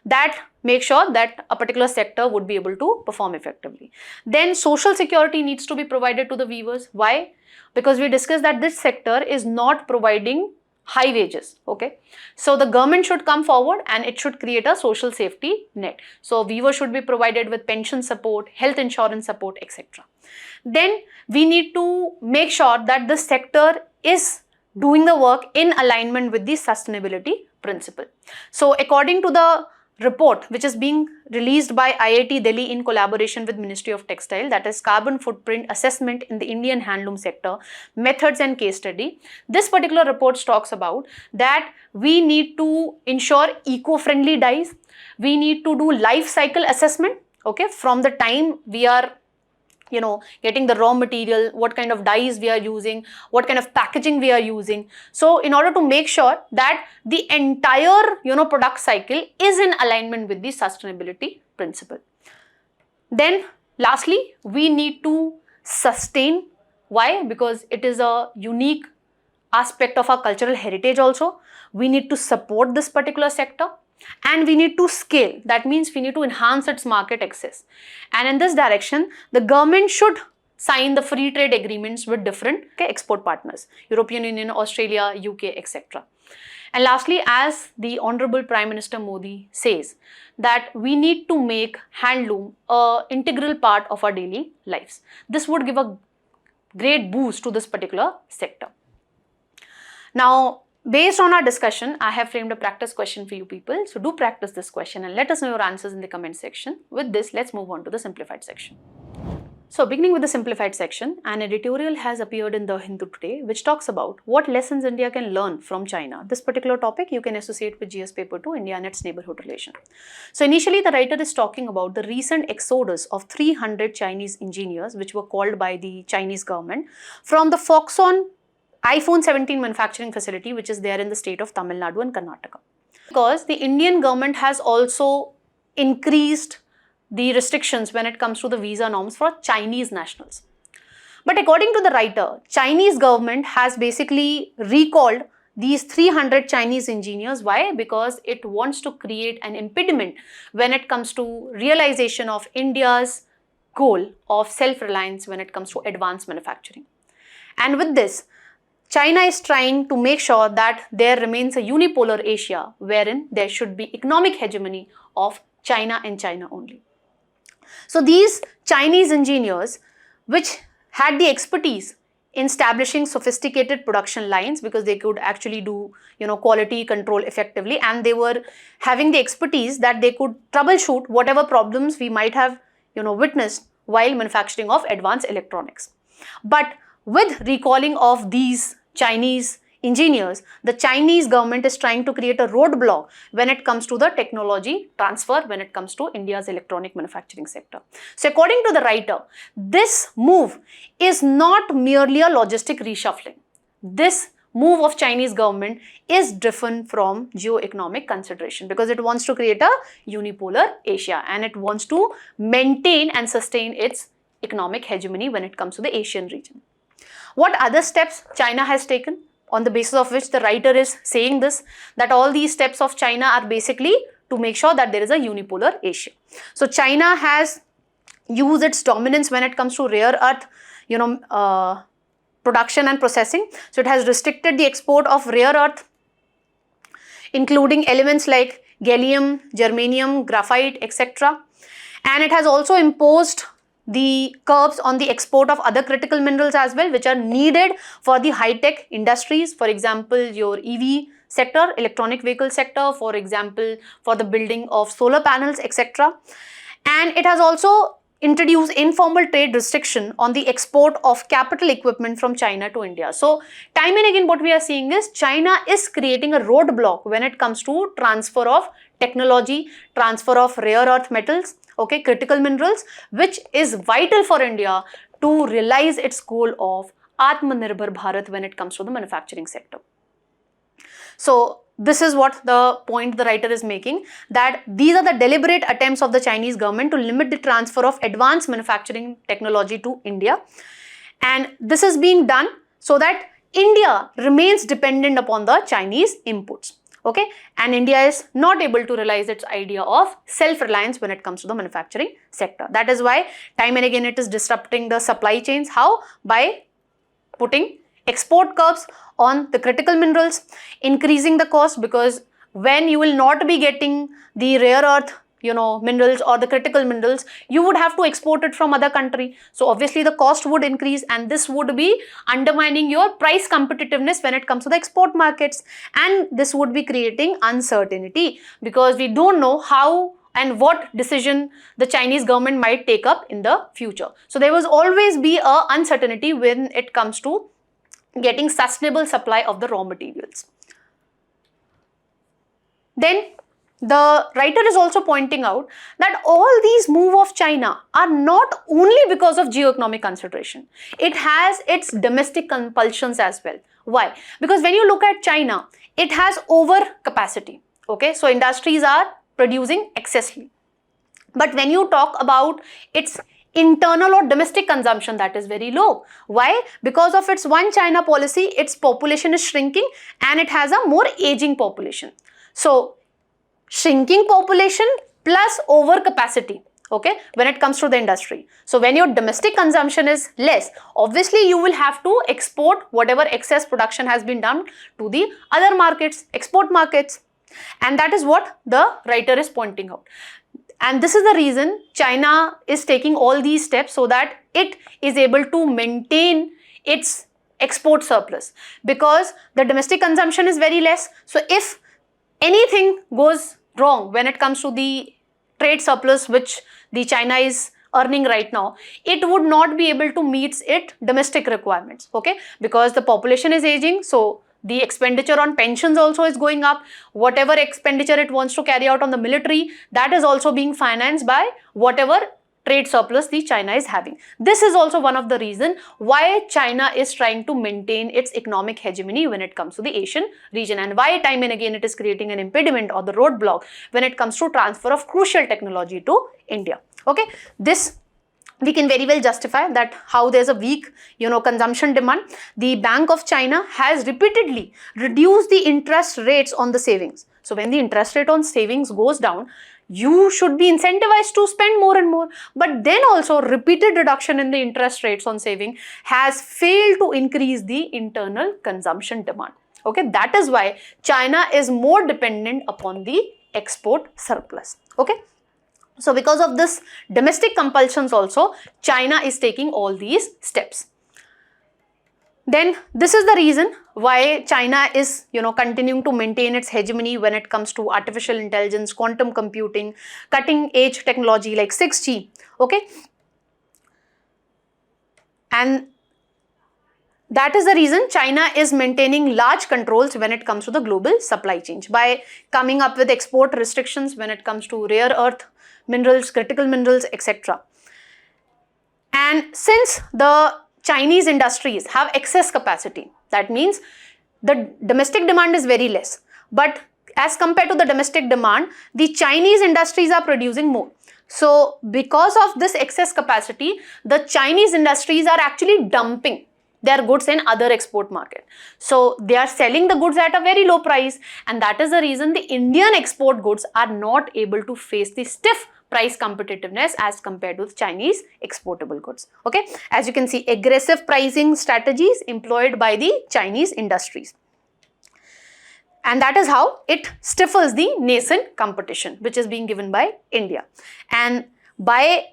Speaker 1: that make sure that a particular sector would be able to perform effectively. Then social security needs to be provided to the weavers. Why? Because we discussed that this sector is not providing high wages. So the government should come forward and it should create a social safety net. So weavers should be provided with pension support, health insurance support, etc. Then we need to make sure that the sector is doing the work in alignment with the sustainability principle. So according to the report which is being released by IIT Delhi in collaboration with Ministry of Textile, that is Carbon Footprint Assessment in the Indian Handloom Sector, Methods and Case Study. This particular report talks about that we need to ensure eco-friendly dyes. We need to do life cycle assessment, from the time we are getting the raw material, what kind of dyes we are using, what kind of packaging we are using. So in order to make sure that the entire product cycle is in alignment with the sustainability principle. Then lastly, we need to sustain. Why? Because it is a unique aspect of our cultural heritage also. We need to support this particular sector. And we need to scale. That means we need to enhance its market access. And in this direction, the government should sign the free trade agreements with different export partners, European Union, Australia, UK, etc. And lastly, as the Honorable Prime Minister Modi says, that we need to make handloom an integral part of our daily lives. This would give a great boost to this particular sector. Now, based on our discussion, I have framed a practice question for you people. So do practice this question and let us know your answers in the comment section. With this, let's move on to the simplified section. So beginning with the simplified section, an editorial has appeared in The Hindu today which talks about what lessons India can learn from China. This particular topic you can associate with GS paper 2, India and its neighborhood relation. So initially the writer is talking about the recent exodus of 300 Chinese engineers which were called by the Chinese government from the Foxconn iPhone 17 manufacturing facility which is there in the state of Tamil Nadu and Karnataka. Because the Indian government has also increased the restrictions when it comes to the visa norms for Chinese nationals. But according to the writer, Chinese government has basically recalled these 300 Chinese engineers. Why? Because it wants to create an impediment when it comes to realization of India's goal of self-reliance when it comes to advanced manufacturing. And with this, China is trying to make sure that there remains a unipolar Asia wherein there should be economic hegemony of China and China only. So these Chinese engineers which had the expertise in establishing sophisticated production lines because they could actually do quality control effectively, and they were having the expertise that they could troubleshoot whatever problems we might have witnessed while manufacturing of advanced electronics. But with recalling of these Chinese engineers, the Chinese government is trying to create a roadblock when it comes to the technology transfer, when it comes to India's electronic manufacturing sector. So according to the writer, this move is not merely a logistic reshuffling. This move of Chinese government is driven from geo-economic consideration because it wants to create a unipolar Asia and it wants to maintain and sustain its economic hegemony when it comes to the Asian region. What other steps China has taken, on the basis of which the writer is saying this, that all these steps of China are basically to make sure that there is a unipolar Asia. So China has used its dominance when it comes to rare earth, production and processing. So it has restricted the export of rare earth, including elements like gallium, germanium, graphite, etc. And it has also imposed the curbs on the export of other critical minerals as well, which are needed for the high-tech industries. For example, your EV sector, electronic vehicle sector, for example, for the building of solar panels, etc. And it has also introduced informal trade restriction on the export of capital equipment from China to India. So time and again what we are seeing is China is creating a roadblock when it comes to transfer of technology, transfer of rare earth metals, critical minerals, which is vital for India to realize its goal of Atmanirbhar Bharat when it comes to the manufacturing sector. So this is what the point the writer is making, that these are the deliberate attempts of the Chinese government to limit the transfer of advanced manufacturing technology to India. And this is being done so that India remains dependent upon the Chinese inputs. And India is not able to realize its idea of self-reliance when it comes to the manufacturing sector. That is why time and again it is disrupting the supply chains. How? By putting export curbs on the critical minerals, increasing the cost, because when you will not be getting the rare earth minerals or the critical minerals, you would have to export it from other country. So obviously the cost would increase and this would be undermining your price competitiveness when it comes to the export markets. And this would be creating uncertainty because we don't know how and what decision the Chinese government might take up in the future. So there will always be a uncertainty when it comes to getting sustainable supply of the raw materials. Then the writer is also pointing out that all these moves of China are not only because of geo-economic consideration. It has its domestic compulsions as well. Why? Because when you look at China, it has overcapacity. So industries are producing excessively. But when you talk about its internal or domestic consumption, that is very low. Why? Because of its one China policy, its population is shrinking and it has a more aging population. So shrinking population plus overcapacity, when it comes to the industry. So when your domestic consumption is less, obviously you will have to export whatever excess production has been done to the other markets, export markets. And that is what the writer is pointing out. And this is the reason China is taking all these steps so that it is able to maintain its export surplus, because the domestic consumption is very less. So if anything goes wrong when it comes to the trade surplus which the China is earning right now, it would not be able to meet its domestic requirements, okay, because the population is aging. So the expenditure on pensions also is going up. Whatever expenditure it wants to carry out on the military, that is also being financed by whatever trade surplus the China is having. This is also one of the reasons why China is trying to maintain its economic hegemony when it comes to the Asian region, and why time and again it is creating an impediment or the roadblock when it comes to transfer of crucial technology to India. Okay, this we can very well justify that how there's a weak, consumption demand. The Bank of China has repeatedly reduced the interest rates on the savings. So when the interest rate on savings goes down, you should be incentivized to spend more and more. But then also repeated reduction in the interest rates on saving has failed to increase the internal consumption demand. Okay, that is why China is more dependent upon the export surplus. Okay. So because of this domestic compulsions also, China is taking all these steps. Then this is the reason why China is, continuing to maintain its hegemony when it comes to artificial intelligence, quantum computing, cutting edge technology like 6G, okay? And that is the reason China is maintaining large controls when it comes to the global supply chain by coming up with export restrictions when it comes to rare earth minerals, critical minerals, etc. And since the Chinese industries have excess capacity, that means the domestic demand is very less. But as compared to the domestic demand, the Chinese industries are producing more. So because of this excess capacity, the Chinese industries are actually dumping their goods in other export market. So they are selling the goods at a very low price, and that is the reason the Indian export goods are not able to face the stiff price competitiveness as compared with Chinese exportable goods. Okay, as you can see, aggressive pricing strategies employed by the Chinese industries. And that is how it stifles the nascent competition which is being given by India. And by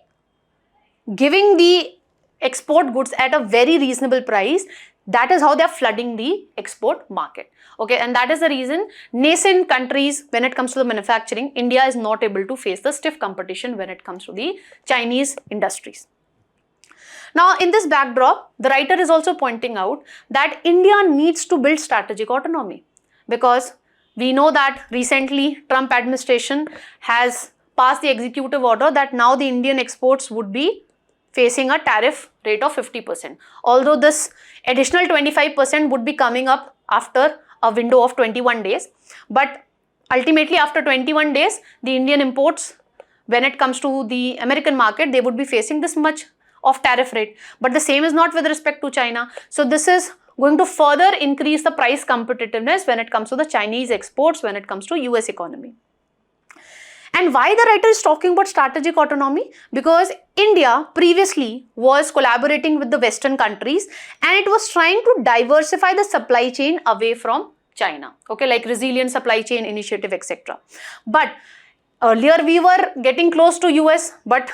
Speaker 1: giving the export goods at a very reasonable price, that is how they are flooding the export market. Okay, and that is the reason nascent countries, when it comes to the manufacturing, India is not able to face the stiff competition when it comes to the Chinese industries. Now, in this backdrop, the writer is also pointing out that India needs to build strategic autonomy, because we know that recently Trump administration has passed the executive order that now the Indian exports would be facing a tariff rate of 50%. Although this additional 25% would be coming up after a window of 21 days. But ultimately after 21 days, the Indian imports, when it comes to the American market, they would be facing this much of tariff rate. But the same is not with respect to China. So this is going to further increase the price competitiveness when it comes to the Chinese exports, when it comes to US economy. And why the writer is talking about strategic autonomy? Because India previously was collaborating with the Western countries and it was trying to diversify the supply chain away from China, okay, like resilient supply chain initiative, etc. But earlier we were getting close to US, but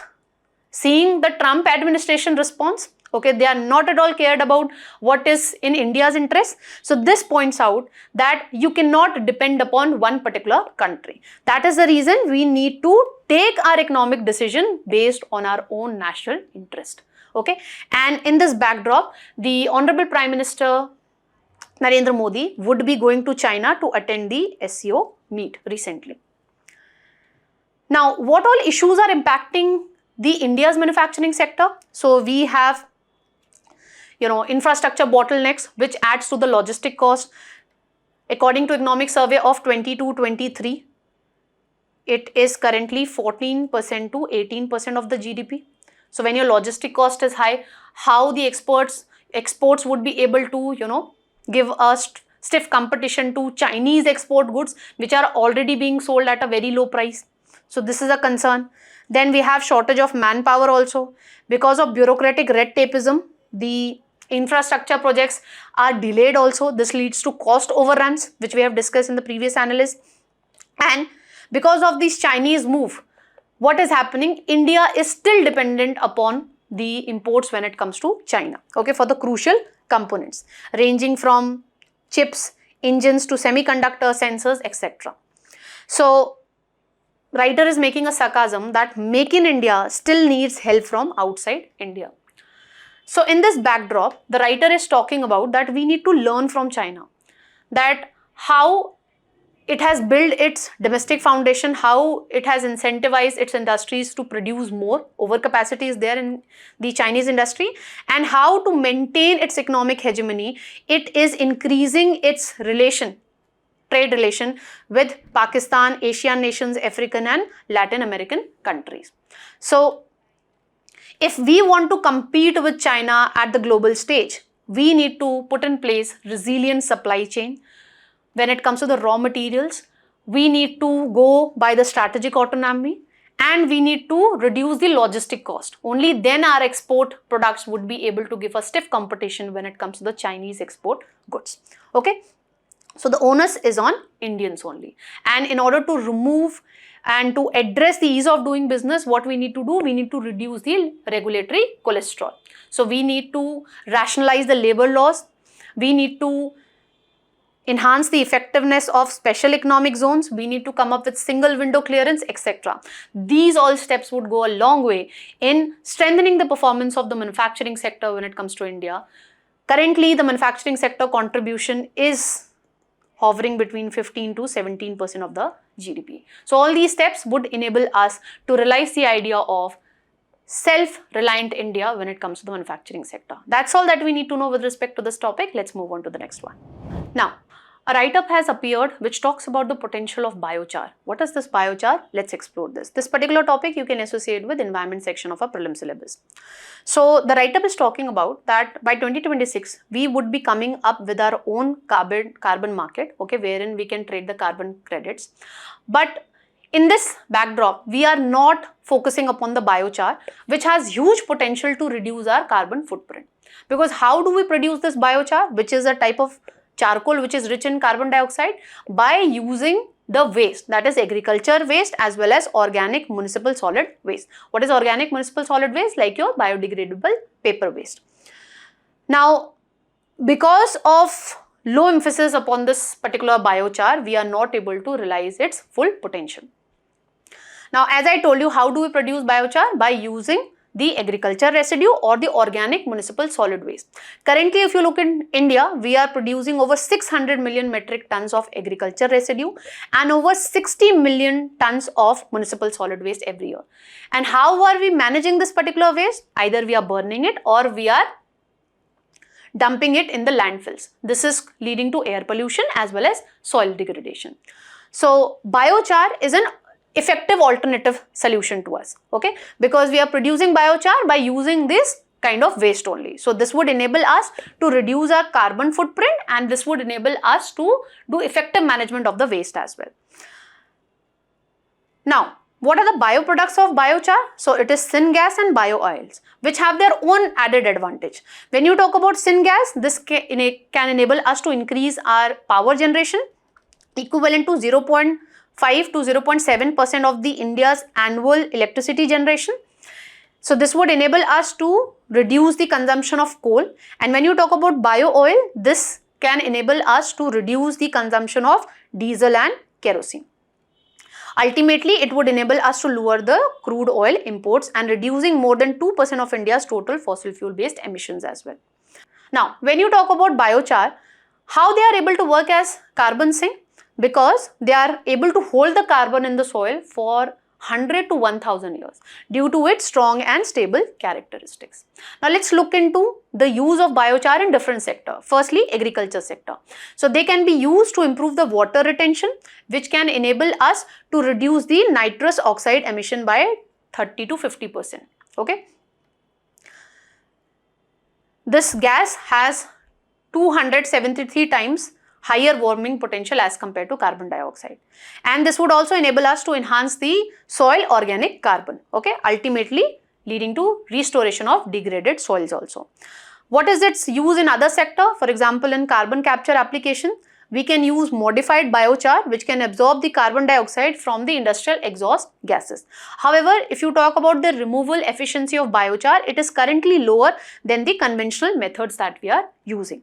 Speaker 1: seeing the Trump administration response, okay, they are not at all cared about what is in India's interest. So this points out that you cannot depend upon one particular country. That is the reason we need to take our economic decision based on our own national interest. Okay, and in this backdrop, the Honorable Prime Minister Narendra Modi would be going to China to attend the SCO meet recently. Now, what all issues are impacting the India's manufacturing sector? So we have infrastructure bottlenecks, which adds to the logistic cost. According to economic survey of 22-23, it is currently 14% to 18% of the GDP. So when your logistic cost is high, how the exports would be able to, give a stiff competition to Chinese export goods, which are already being sold at a very low price. So this is a concern. Then we have shortage of manpower also. Because of bureaucratic red tapeism, the infrastructure projects are delayed also. This leads to cost overruns, which we have discussed in the previous analyst. And because of this Chinese move, what is happening? India is still dependent upon the imports when it comes to China, okay, for the crucial components ranging from chips, engines to semiconductor sensors, etc. So writer is making a sarcasm that Make in India still needs help from outside India. So in this backdrop, the writer is talking about that we need to learn from China, that how it has built its domestic foundation, how it has incentivized its industries to produce more, overcapacity is there in the Chinese industry, and how to maintain its economic hegemony, it is increasing its trade relation with Pakistan, Asian nations, African and Latin American countries. So if we want to compete with China at the global stage, we need to put in place resilient supply chain. When it comes to the raw materials, we need to go by the strategic autonomy and we need to reduce the logistic cost. Only then our export products would be able to give a stiff competition when it comes to the Chinese export goods. Okay. So the onus is on Indians only. And in order to remove and to address the ease of doing business, what we need to do, we need to reduce the regulatory cholesterol. So we need to rationalize the labor laws. We need to enhance the effectiveness of special economic zones. We need to come up with single window clearance, etc. These all steps would go a long way in strengthening the performance of the manufacturing sector when it comes to India. Currently, the manufacturing sector contribution is hovering between 15 to 17% of the GDP. So all these steps would enable us to realize the idea of self-reliant India when it comes to the manufacturing sector. That's all that we need to know with respect to this topic. Let's move on to the next one. Now, a write-up has appeared which talks about the potential of Bio-Char. What is this Bio-Char? Let's explore this. This particular topic you can associate with environment section of a prelim syllabus. So the write-up is talking about that by 2026, we would be coming up with our own carbon market, okay, wherein we can trade the carbon credits. But in this backdrop, we are not focusing upon the Bio-Char, which has huge potential to reduce our carbon footprint. Because how do we produce this Bio-Char, which is a type of charcoal which is rich in carbon dioxide? By using the waste, that is agriculture waste as well as organic municipal solid waste. What is organic municipal solid waste? Like your biodegradable paper waste. Now, because of low emphasis upon this particular Bio-Char, we are not able to realize its full potential. Now, as I told you, how do we produce Bio-Char? By using the agriculture residue or the organic municipal solid waste. Currently, if you look in India, we are producing over 600 million metric tons of agriculture residue and over 60 million tons of municipal solid waste every year. And how are we managing this particular waste? Either we are burning it or we are dumping it in the landfills. This is leading to air pollution as well as soil degradation. So Bio-Char is an effective alternative solution to us, okay, because we are producing Bio-Char by using this kind of waste only. So this would enable us to reduce our carbon footprint and this would enable us to do effective management of the waste as well. Now, what are the bioproducts of Bio-Char? So it is syngas and bio-oils, which have their own added advantage. When you talk about syngas, this can enable us to increase our power generation equivalent to 0.5 to 0.7% of the India's annual electricity generation. So this would enable us to reduce the consumption of coal. And when you talk about bio-oil, this can enable us to reduce the consumption of diesel and kerosene. Ultimately, it would enable us to lower the crude oil imports and reducing more than 2% of India's total fossil fuel based emissions as well. Now, when you talk about Bio-Char, how they are able to work as carbon sink? Because they are able to hold the carbon in the soil for 100 to 1000 years due to its strong and stable characteristics. Now let's look into the use of Bio-Char in different sectors. Firstly, agriculture sector. So they can be used to improve the water retention, which can enable us to reduce the nitrous oxide emission by 30 to 50%. Okay. This gas has 273 times higher warming potential as compared to carbon dioxide. And this would also enable us to enhance the soil organic carbon, okay, ultimately leading to restoration of degraded soils also. What is its use in other sector? For example, in carbon capture application, we can use modified biochar which can absorb the carbon dioxide from the industrial exhaust gases. However, if you talk about the removal efficiency of biochar, it is currently lower than the conventional methods that we are using.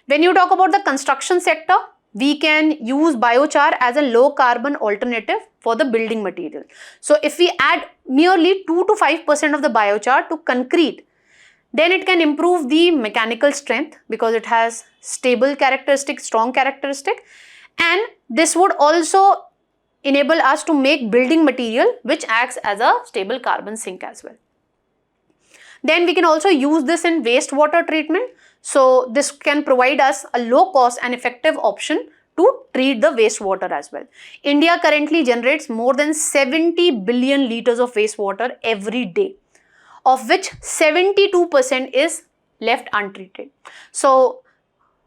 Speaker 1: When you talk about the construction sector, we can use biochar as a low carbon alternative for the building material. So if we add merely 2 to 5% of the biochar to concrete, then it can improve the mechanical strength because it has stable characteristic, strong characteristic, and this would also enable us to make building material which acts as a stable carbon sink as well. Then we can also use this in wastewater treatment. So this can provide us a low cost and effective option to treat the wastewater as well. India currently generates more than 70 billion liters of wastewater every day, of which 72% is left untreated. So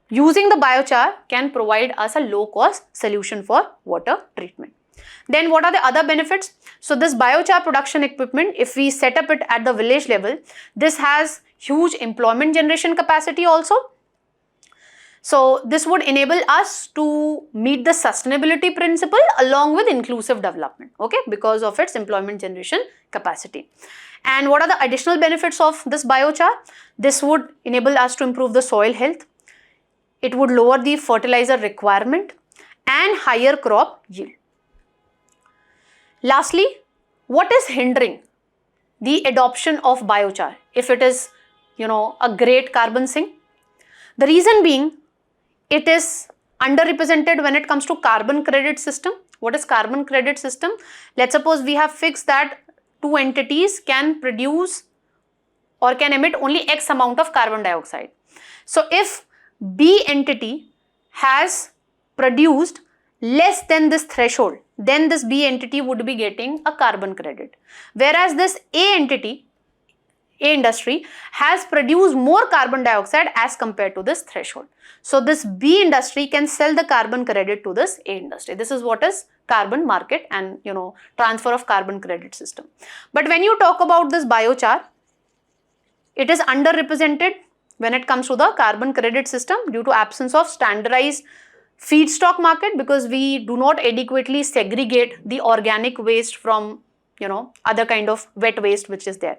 Speaker 1: using the biochar can provide us a low cost solution for water treatment. Then what are the other benefits? So this biochar production equipment, if we set up it at the village level, this has huge employment generation capacity also. So this would enable us to meet the sustainability principle along with inclusive development, okay, because of its employment generation capacity. And what are the additional benefits of this biochar? This would enable us to improve the soil health. It would lower the fertilizer requirement and higher crop yield. Lastly, what is hindering the adoption of biochar if it is, a great carbon sink? The reason being, it is underrepresented when it comes to carbon credit system. What is carbon credit system? Let's suppose we have fixed that two entities can produce or can emit only X amount of carbon dioxide. So if B entity has produced less than this threshold, then this B entity would be getting a carbon credit. Whereas this A entity, A industry, has produced more carbon dioxide as compared to this threshold. So this B industry can sell the carbon credit to this A industry. This is what is carbon market and transfer of carbon credit system. But when you talk about this biochar, it is underrepresented when it comes to the carbon credit system due to absence of standardized feedstock market, because we do not adequately segregate the organic waste from other kind of wet waste which is there.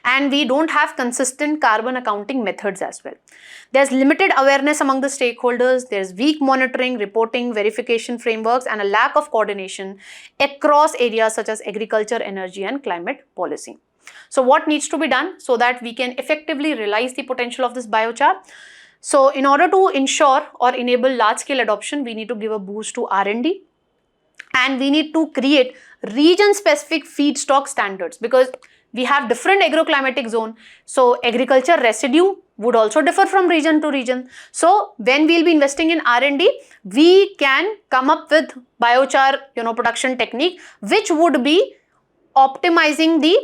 Speaker 1: And we don't have consistent carbon accounting methods as well. There's limited awareness among the stakeholders, there's weak monitoring, reporting, verification frameworks, and a lack of coordination across areas such as agriculture, energy, and climate policy. So what needs to be done so that we can effectively realize the potential of this biochar? So in order to ensure or enable large-scale adoption, we need to give a boost to R&D, and we need to create region-specific feedstock standards, because we have different agroclimatic zone. So agriculture residue would also differ from region to region. So when we'll be investing in R&D, we can come up with biochar production technique which would be optimizing the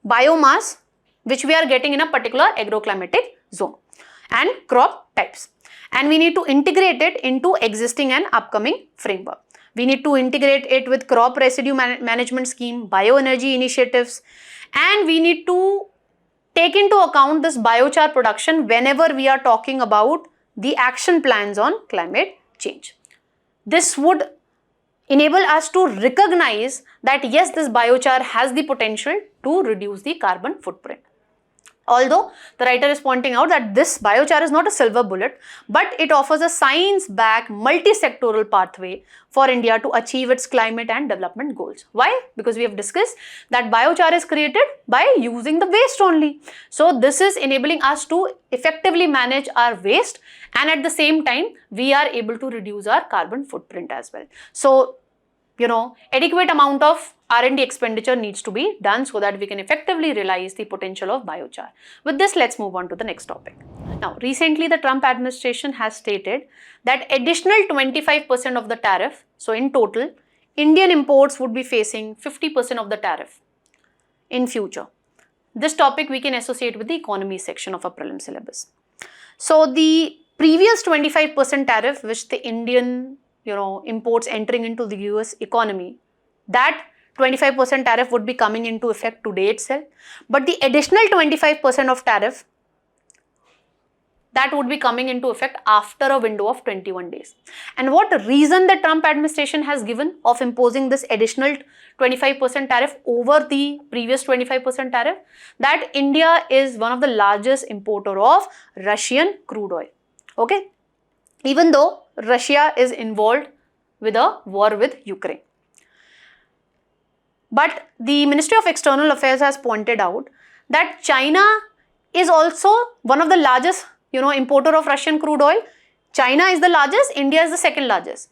Speaker 1: biomass which we are getting in a particular agroclimatic zone and crop types. And we need to integrate it into existing and upcoming framework. We need to integrate it with crop residue management scheme, bioenergy initiatives, and we need to take into account this biochar production whenever we are talking about the action plans on climate change. This would enable us to recognize that yes, this biochar has the potential to reduce the carbon footprint. Although the writer is pointing out that this biochar is not a silver bullet, but it offers a science-backed multi-sectoral pathway for India to achieve its climate and development goals. Why? Because we have discussed that biochar is created by using the waste only. So this is enabling us to effectively manage our waste, and at the same time we are able to reduce our carbon footprint as well. So adequate amount of R&D expenditure needs to be done so that we can effectively realize the potential of biochar. With this, let's move on to the next topic. Now, recently the Trump administration has stated that additional 25% of the tariff, so in total, Indian imports would be facing 50% of the tariff in future. This topic we can associate with the economy section of our prelim syllabus. So the previous 25% tariff which the Indian imports entering into the US economy, that 25% tariff would be coming into effect today itself. But the additional 25% of tariff that would be coming into effect after a window of 21 days. And what reason the Trump administration has given of imposing this additional 25% tariff over the previous 25% tariff? That India is one of the largest importer of Russian crude oil. Okay, even though Russia is involved with a war with Ukraine. But the Ministry of External Affairs has pointed out that China is also one of the largest, importer of Russian crude oil. China is the largest, India is the second largest.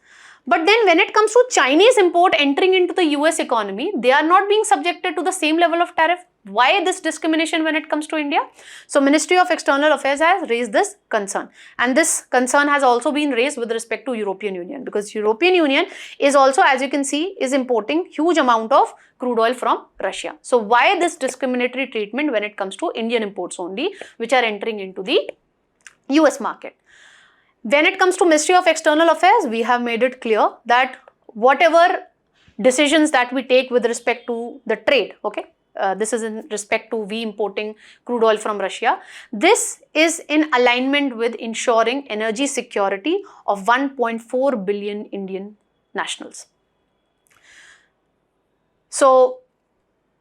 Speaker 1: But then when it comes to Chinese import entering into the US economy, they are not being subjected to the same level of tariff. Why this discrimination when it comes to India? So Ministry of External Affairs has raised this concern, and this concern has also been raised with respect to European Union, because European Union is also, as you can see, is importing huge amount of crude oil from Russia. So why this discriminatory treatment when it comes to Indian imports only, which are entering into the US market? When it comes to Ministry of External Affairs, we have made it clear that whatever decisions that we take with respect to the trade, this is in respect to we importing crude oil from Russia, this is in alignment with ensuring energy security of 1.4 billion Indian nationals. So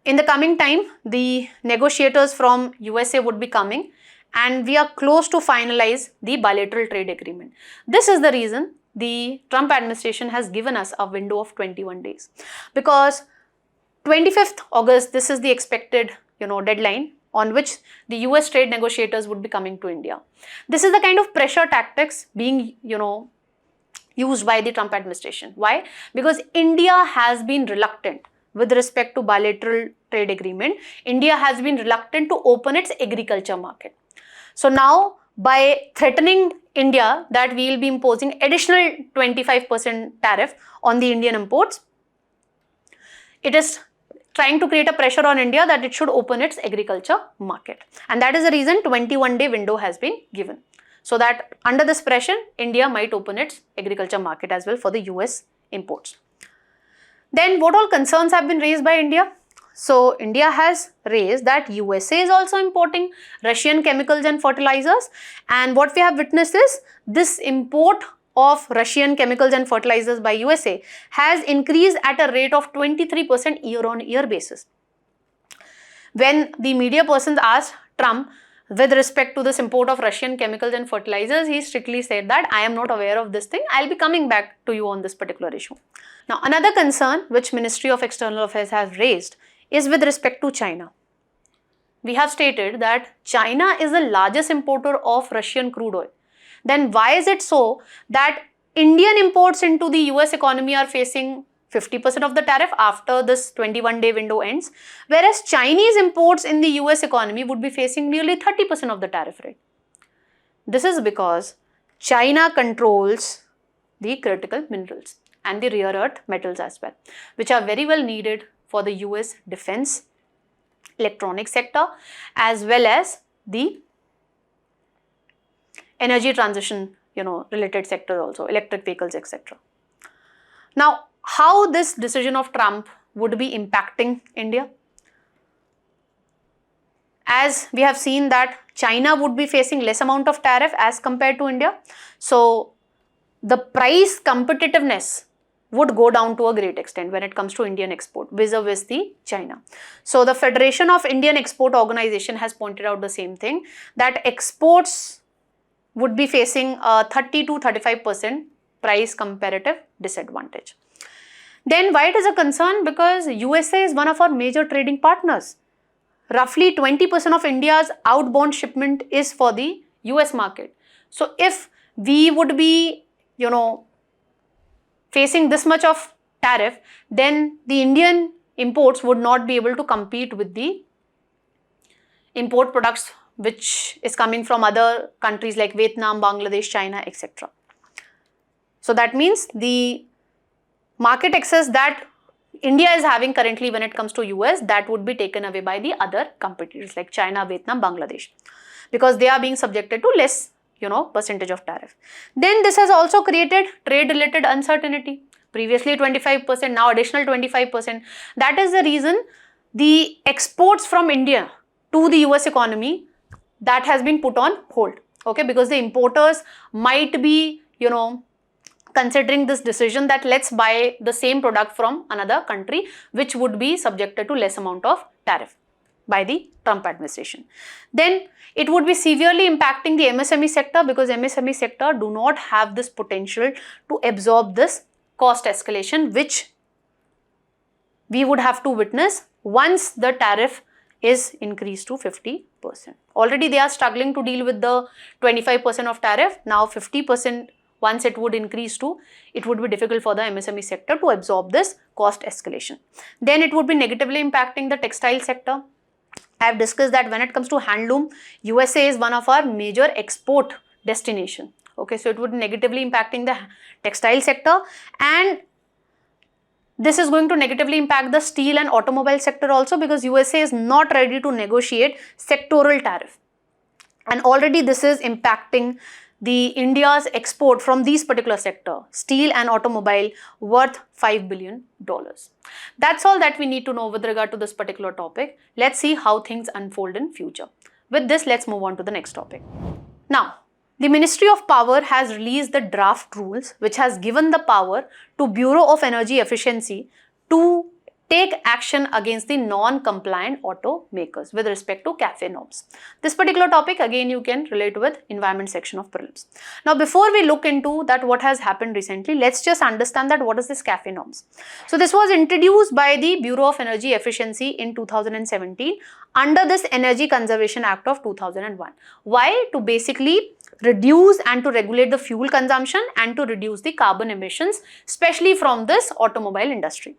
Speaker 1: in the coming time, the negotiators from USA would be coming, and we are close to finalize the bilateral trade agreement. This is the reason the Trump administration has given us a window of 21 days. Because 25th August, this is the expected, deadline on which the US trade negotiators would be coming to India. This is the kind of pressure tactics being, used by the Trump administration. Why? Because India has been reluctant with respect to bilateral trade agreement. India has been reluctant to open its agriculture market. So now, by threatening India that we will be imposing additional 25% tariff on the Indian imports, it is trying to create a pressure on India that it should open its agriculture market. And that is the reason 21-day window has been given. So that under this pressure, India might open its agriculture market as well for the US imports. Then what all concerns have been raised by India? So India has raised that USA is also importing Russian chemicals and fertilizers, and what we have witnessed is this import of Russian chemicals and fertilizers by USA has increased at a rate of 23% year-on-year basis. When the media persons asked Trump with respect to this import of Russian chemicals and fertilizers, he strictly said that I am not aware of this thing. I'll be coming back to you on this particular issue. Now, another concern which Ministry of External Affairs has raised is with respect to China. We have stated that China is the largest importer of Russian crude oil. Then why is it so that Indian imports into the US economy are facing 50% of the tariff after this 21-day window ends, whereas Chinese imports in the US economy would be facing nearly 30% of the tariff rate? This is because China controls the critical minerals and the rare earth metals as well, which are very well needed for the US defense, electronic sector, as well as the energy transition, related sector also, electric vehicles, etc. Now, how this decision of Trump would be impacting India? As we have seen that China would be facing less amount of tariff as compared to India. So the price competitiveness would go down to a great extent when it comes to Indian export vis-a-vis the China. So the Federation of Indian Export Organization has pointed out the same thing, that exports would be facing a 30 to 35% price comparative disadvantage. Then why it is a concern? Because USA is one of our major trading partners. Roughly 20% of India's outbound shipment is for the US market. So if we would be, facing this much of tariff, then the Indian imports would not be able to compete with the import products which is coming from other countries like Vietnam, Bangladesh, China, etc. So that means the market access that India is having currently when it comes to US, that would be taken away by the other competitors like China, Vietnam, Bangladesh, because they are being subjected to less percentage of tariff. Then this has also created trade related uncertainty. Previously 25%, now additional 25%. That is the reason the exports from India to the US economy, that has been put on hold. okay, because the importers might be, considering this decision that let's buy the same product from another country which would be subjected to less amount of tariff by the Trump administration. Then it would be severely impacting the MSME sector, because MSME sector do not have this potential to absorb this cost escalation which we would have to witness once the tariff is increased to 50%. Already they are struggling to deal with the 25% of tariff. Now 50% once it would increase to, it would be difficult for the MSME sector to absorb this cost escalation. Then it would be negatively impacting the textile sector. I have discussed that when it comes to handloom, USA is one of our major export destination. Okay, so it would be negatively impacting the textile sector, and this is going to negatively impact the steel and automobile sector also, because USA is not ready to negotiate sectoral tariff. And already this is impacting the India's export from these particular sector, steel and automobile, worth $5 billion. That's all that we need to know with regard to this particular topic. Let's see how things unfold in future. With this, let's move on to the next topic. Now, the Ministry of Power has released the draft rules which has given the power to Bureau of Energy Efficiency to take action against the non-compliant automakers with respect to CAFE norms. This particular topic again you can relate with environment section of prelims. Now before we look into that what has happened recently, let's just understand that what is this CAFE norms. So this was introduced by the Bureau of Energy Efficiency in 2017 under this Energy Conservation Act of 2001. Why? To basically reduce and to regulate the fuel consumption and to reduce the carbon emissions, especially from this automobile industry.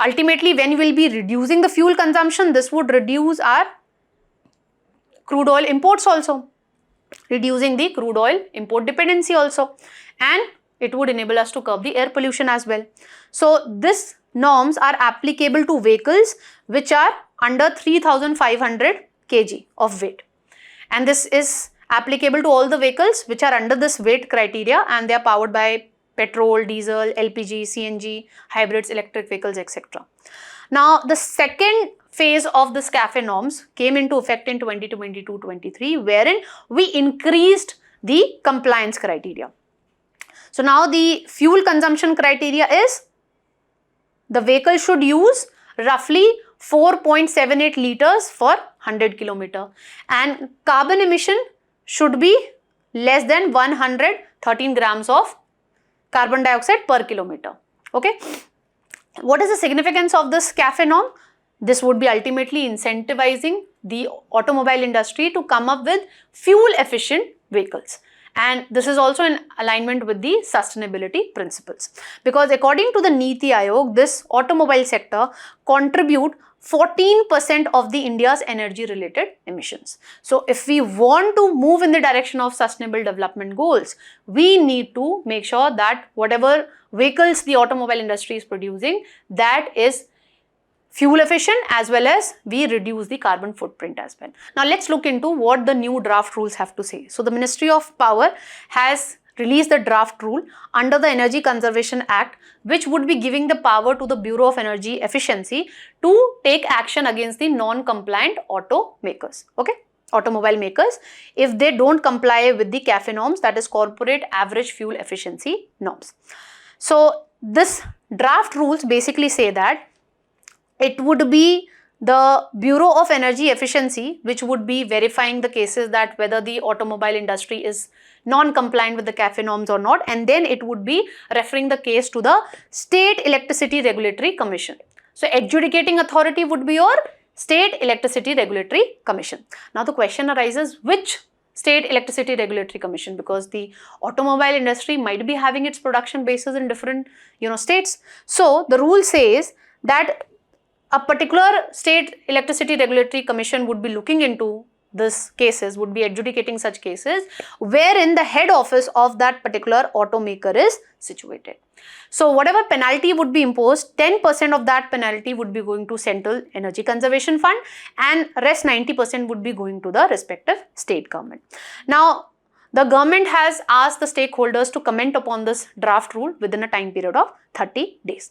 Speaker 1: Ultimately, when we will be reducing the fuel consumption, this would reduce our crude oil imports also, reducing the crude oil import dependency also, and it would enable us to curb the air pollution as well. So these norms are applicable to vehicles which are under 3,500 kg of weight, and this is applicable to all the vehicles which are under this weight criteria and they are powered by petrol, diesel, LPG, CNG, hybrids, electric vehicles, etc. Now, the second phase of this CAFE norms came into effect in 2022-23, wherein we increased the compliance criteria. So now the fuel consumption criteria is the vehicle should use roughly 4.78 liters for 100 kilometer, and carbon emission should be less than 113 grams of carbon dioxide per kilometer. Okay. What is the significance of this CAFE norm? This would be ultimately incentivizing the automobile industry to come up with fuel efficient vehicles. And this is also in alignment with the sustainability principles. Because according to the Niti Aayog, this automobile sector contribute 14% of the India's energy related emissions. So if we want to move in the direction of sustainable development goals, we need to make sure that whatever vehicles the automobile industry is producing, that is fuel efficient, as well as we reduce the carbon footprint as well. Now let's look into what the new draft rules have to say. So the Ministry of Power has released the draft rule under the Energy Conservation Act, which would be giving the power to the Bureau of Energy Efficiency to take action against the non-compliant automakers, okay, automobile makers, if they don't comply with the CAFE norms, that is corporate average fuel efficiency norms. So this draft rules basically say that it would be the Bureau of Energy Efficiency which would be verifying the cases that whether the automobile industry is non-compliant with the CAFE norms or not, and then it would be referring the case to the State Electricity Regulatory Commission. So adjudicating authority would be your State Electricity Regulatory Commission. Now the question arises, which State Electricity Regulatory Commission? Because the automobile industry might be having its production bases in different states. So the rule says that a particular State Electricity Regulatory Commission would be looking into these cases, would be adjudicating such cases wherein the head office of that particular automaker is situated. So whatever penalty would be imposed, 10% of that penalty would be going to Central Energy Conservation Fund and rest 90% would be going to the respective state government. Now, the government has asked the stakeholders to comment upon this draft rule within a time period of 30 days.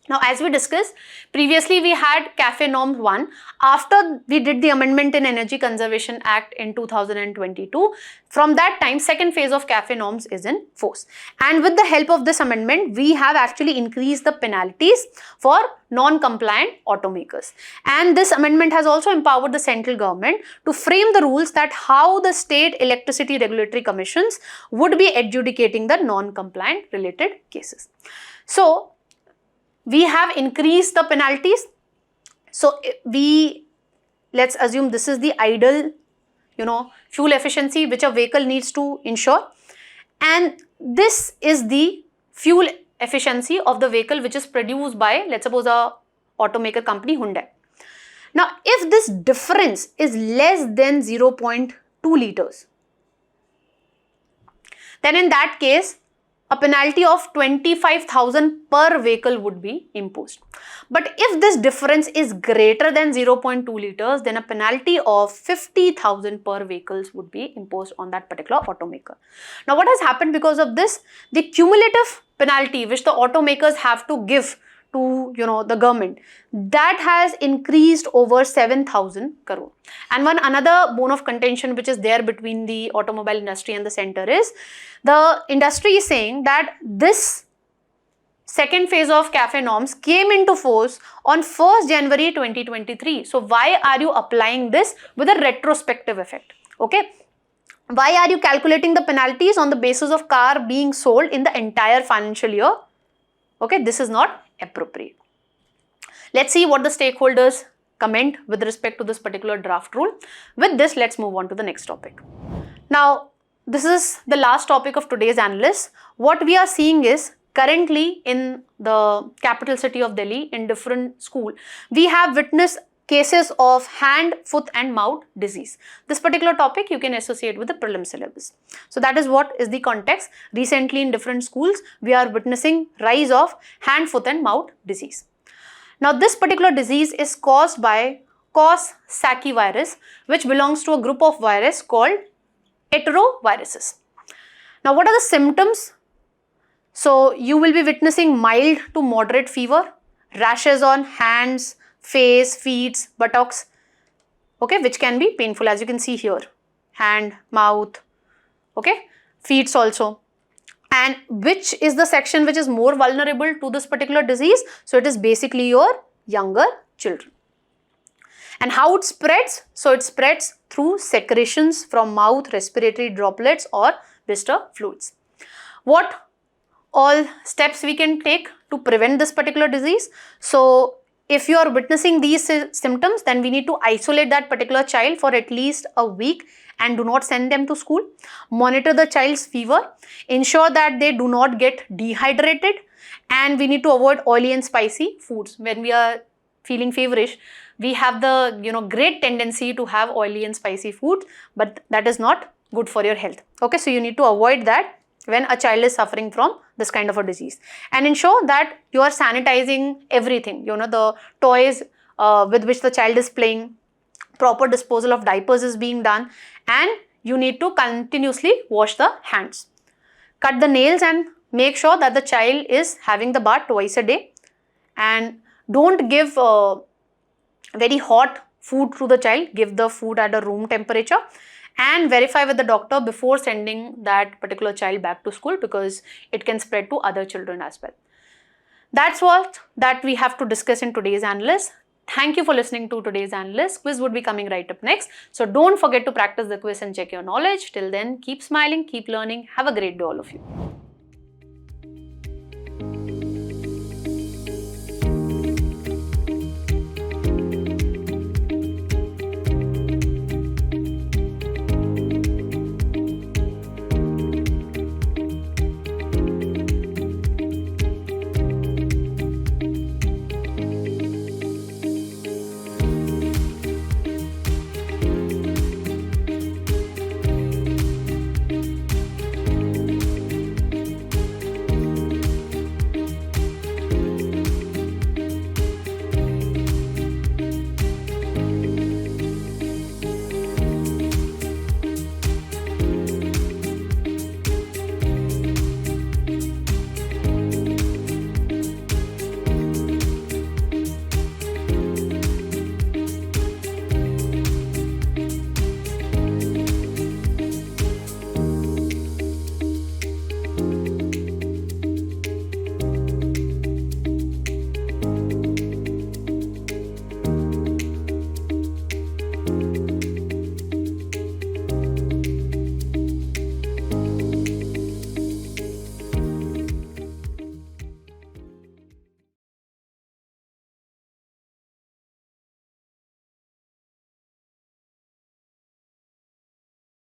Speaker 1: Now, as we discussed, previously we had CAFE norm 1. After we did the amendment in Energy Conservation Act in 2022, from that time, second phase of CAFE norms is in force. And with the help of this amendment, we have actually increased the penalties for non-compliant automakers. And this amendment has also empowered the central government to frame the rules that how the state electricity regulatory commissions would be adjudicating the non-compliant related cases. So, we have increased the penalties. So let's assume this is the ideal, fuel efficiency which a vehicle needs to ensure. And this is the fuel efficiency of the vehicle which is produced by, let's suppose, a automaker company Hyundai. Now, if this difference is less than 0.2 liters, then in that case, a penalty of 25,000 per vehicle would be imposed. But if this difference is greater than 0.2 liters, then a penalty of 50,000 per vehicles would be imposed on that particular automaker. Now, what has happened because of this? The cumulative penalty which the automakers have to give to the government, that has increased over 7,000 crore. And another bone of contention which is there between the automobile industry and the center is the industry is saying that this second phase of CAFE norms came into force on 1st January 2023. So why are you applying this with a retrospective effect? Okay. Why are you calculating the penalties on the basis of car being sold in the entire financial year? Okay, this is not appropriate. Let's see what the stakeholders comment with respect to this particular draft rule. With this, let's move on to the next topic. Now, this is the last topic of today's Analyst. What we are seeing is currently in the capital city of Delhi, in different schools, we have witnessed cases of hand, foot and mouth disease. This particular topic you can associate with the prelim syllabus. So that is what is the context. Recently in different schools, we are witnessing rise of hand, foot and mouth disease. Now this particular disease is caused by Coxsackie virus, which belongs to a group of virus called enteroviruses. Now what are the symptoms? So you will be witnessing mild to moderate fever, rashes on hands, face, feet, buttocks, okay, which can be painful, as you can see here, hand, mouth, okay, feet also. And which is the section which is more vulnerable to this particular disease? So it is basically your younger children. And how it spreads? So it spreads through secretions from mouth, respiratory droplets or blister fluids. What all steps we can take to prevent this particular disease? So if you are witnessing these symptoms, then we need to isolate that particular child for at least a week and do not send them to school. Monitor the child's fever. Ensure that they do not get dehydrated, and we need to avoid oily and spicy foods. When we are feeling feverish, we have the great tendency to have oily and spicy food, but that is not good for your health. Okay, so you need to avoid that when a child is suffering from this kind of a disease, and ensure that you are sanitizing everything, the toys with which the child is playing, proper disposal of diapers is being done, and you need to continuously wash the hands. Cut the nails and make sure that the child is having the bath twice a day, and don't give very hot food to the child. Give the food at a room temperature, and verify with the doctor before sending that particular child back to school, because it can spread to other children as well. That's what that we have to discuss in today's Analyst. Thank you for listening to today's Analyst. Quiz would be coming right up next. So don't forget to practice the quiz and check your knowledge. Till then, keep smiling, keep learning. Have a great day, all of you.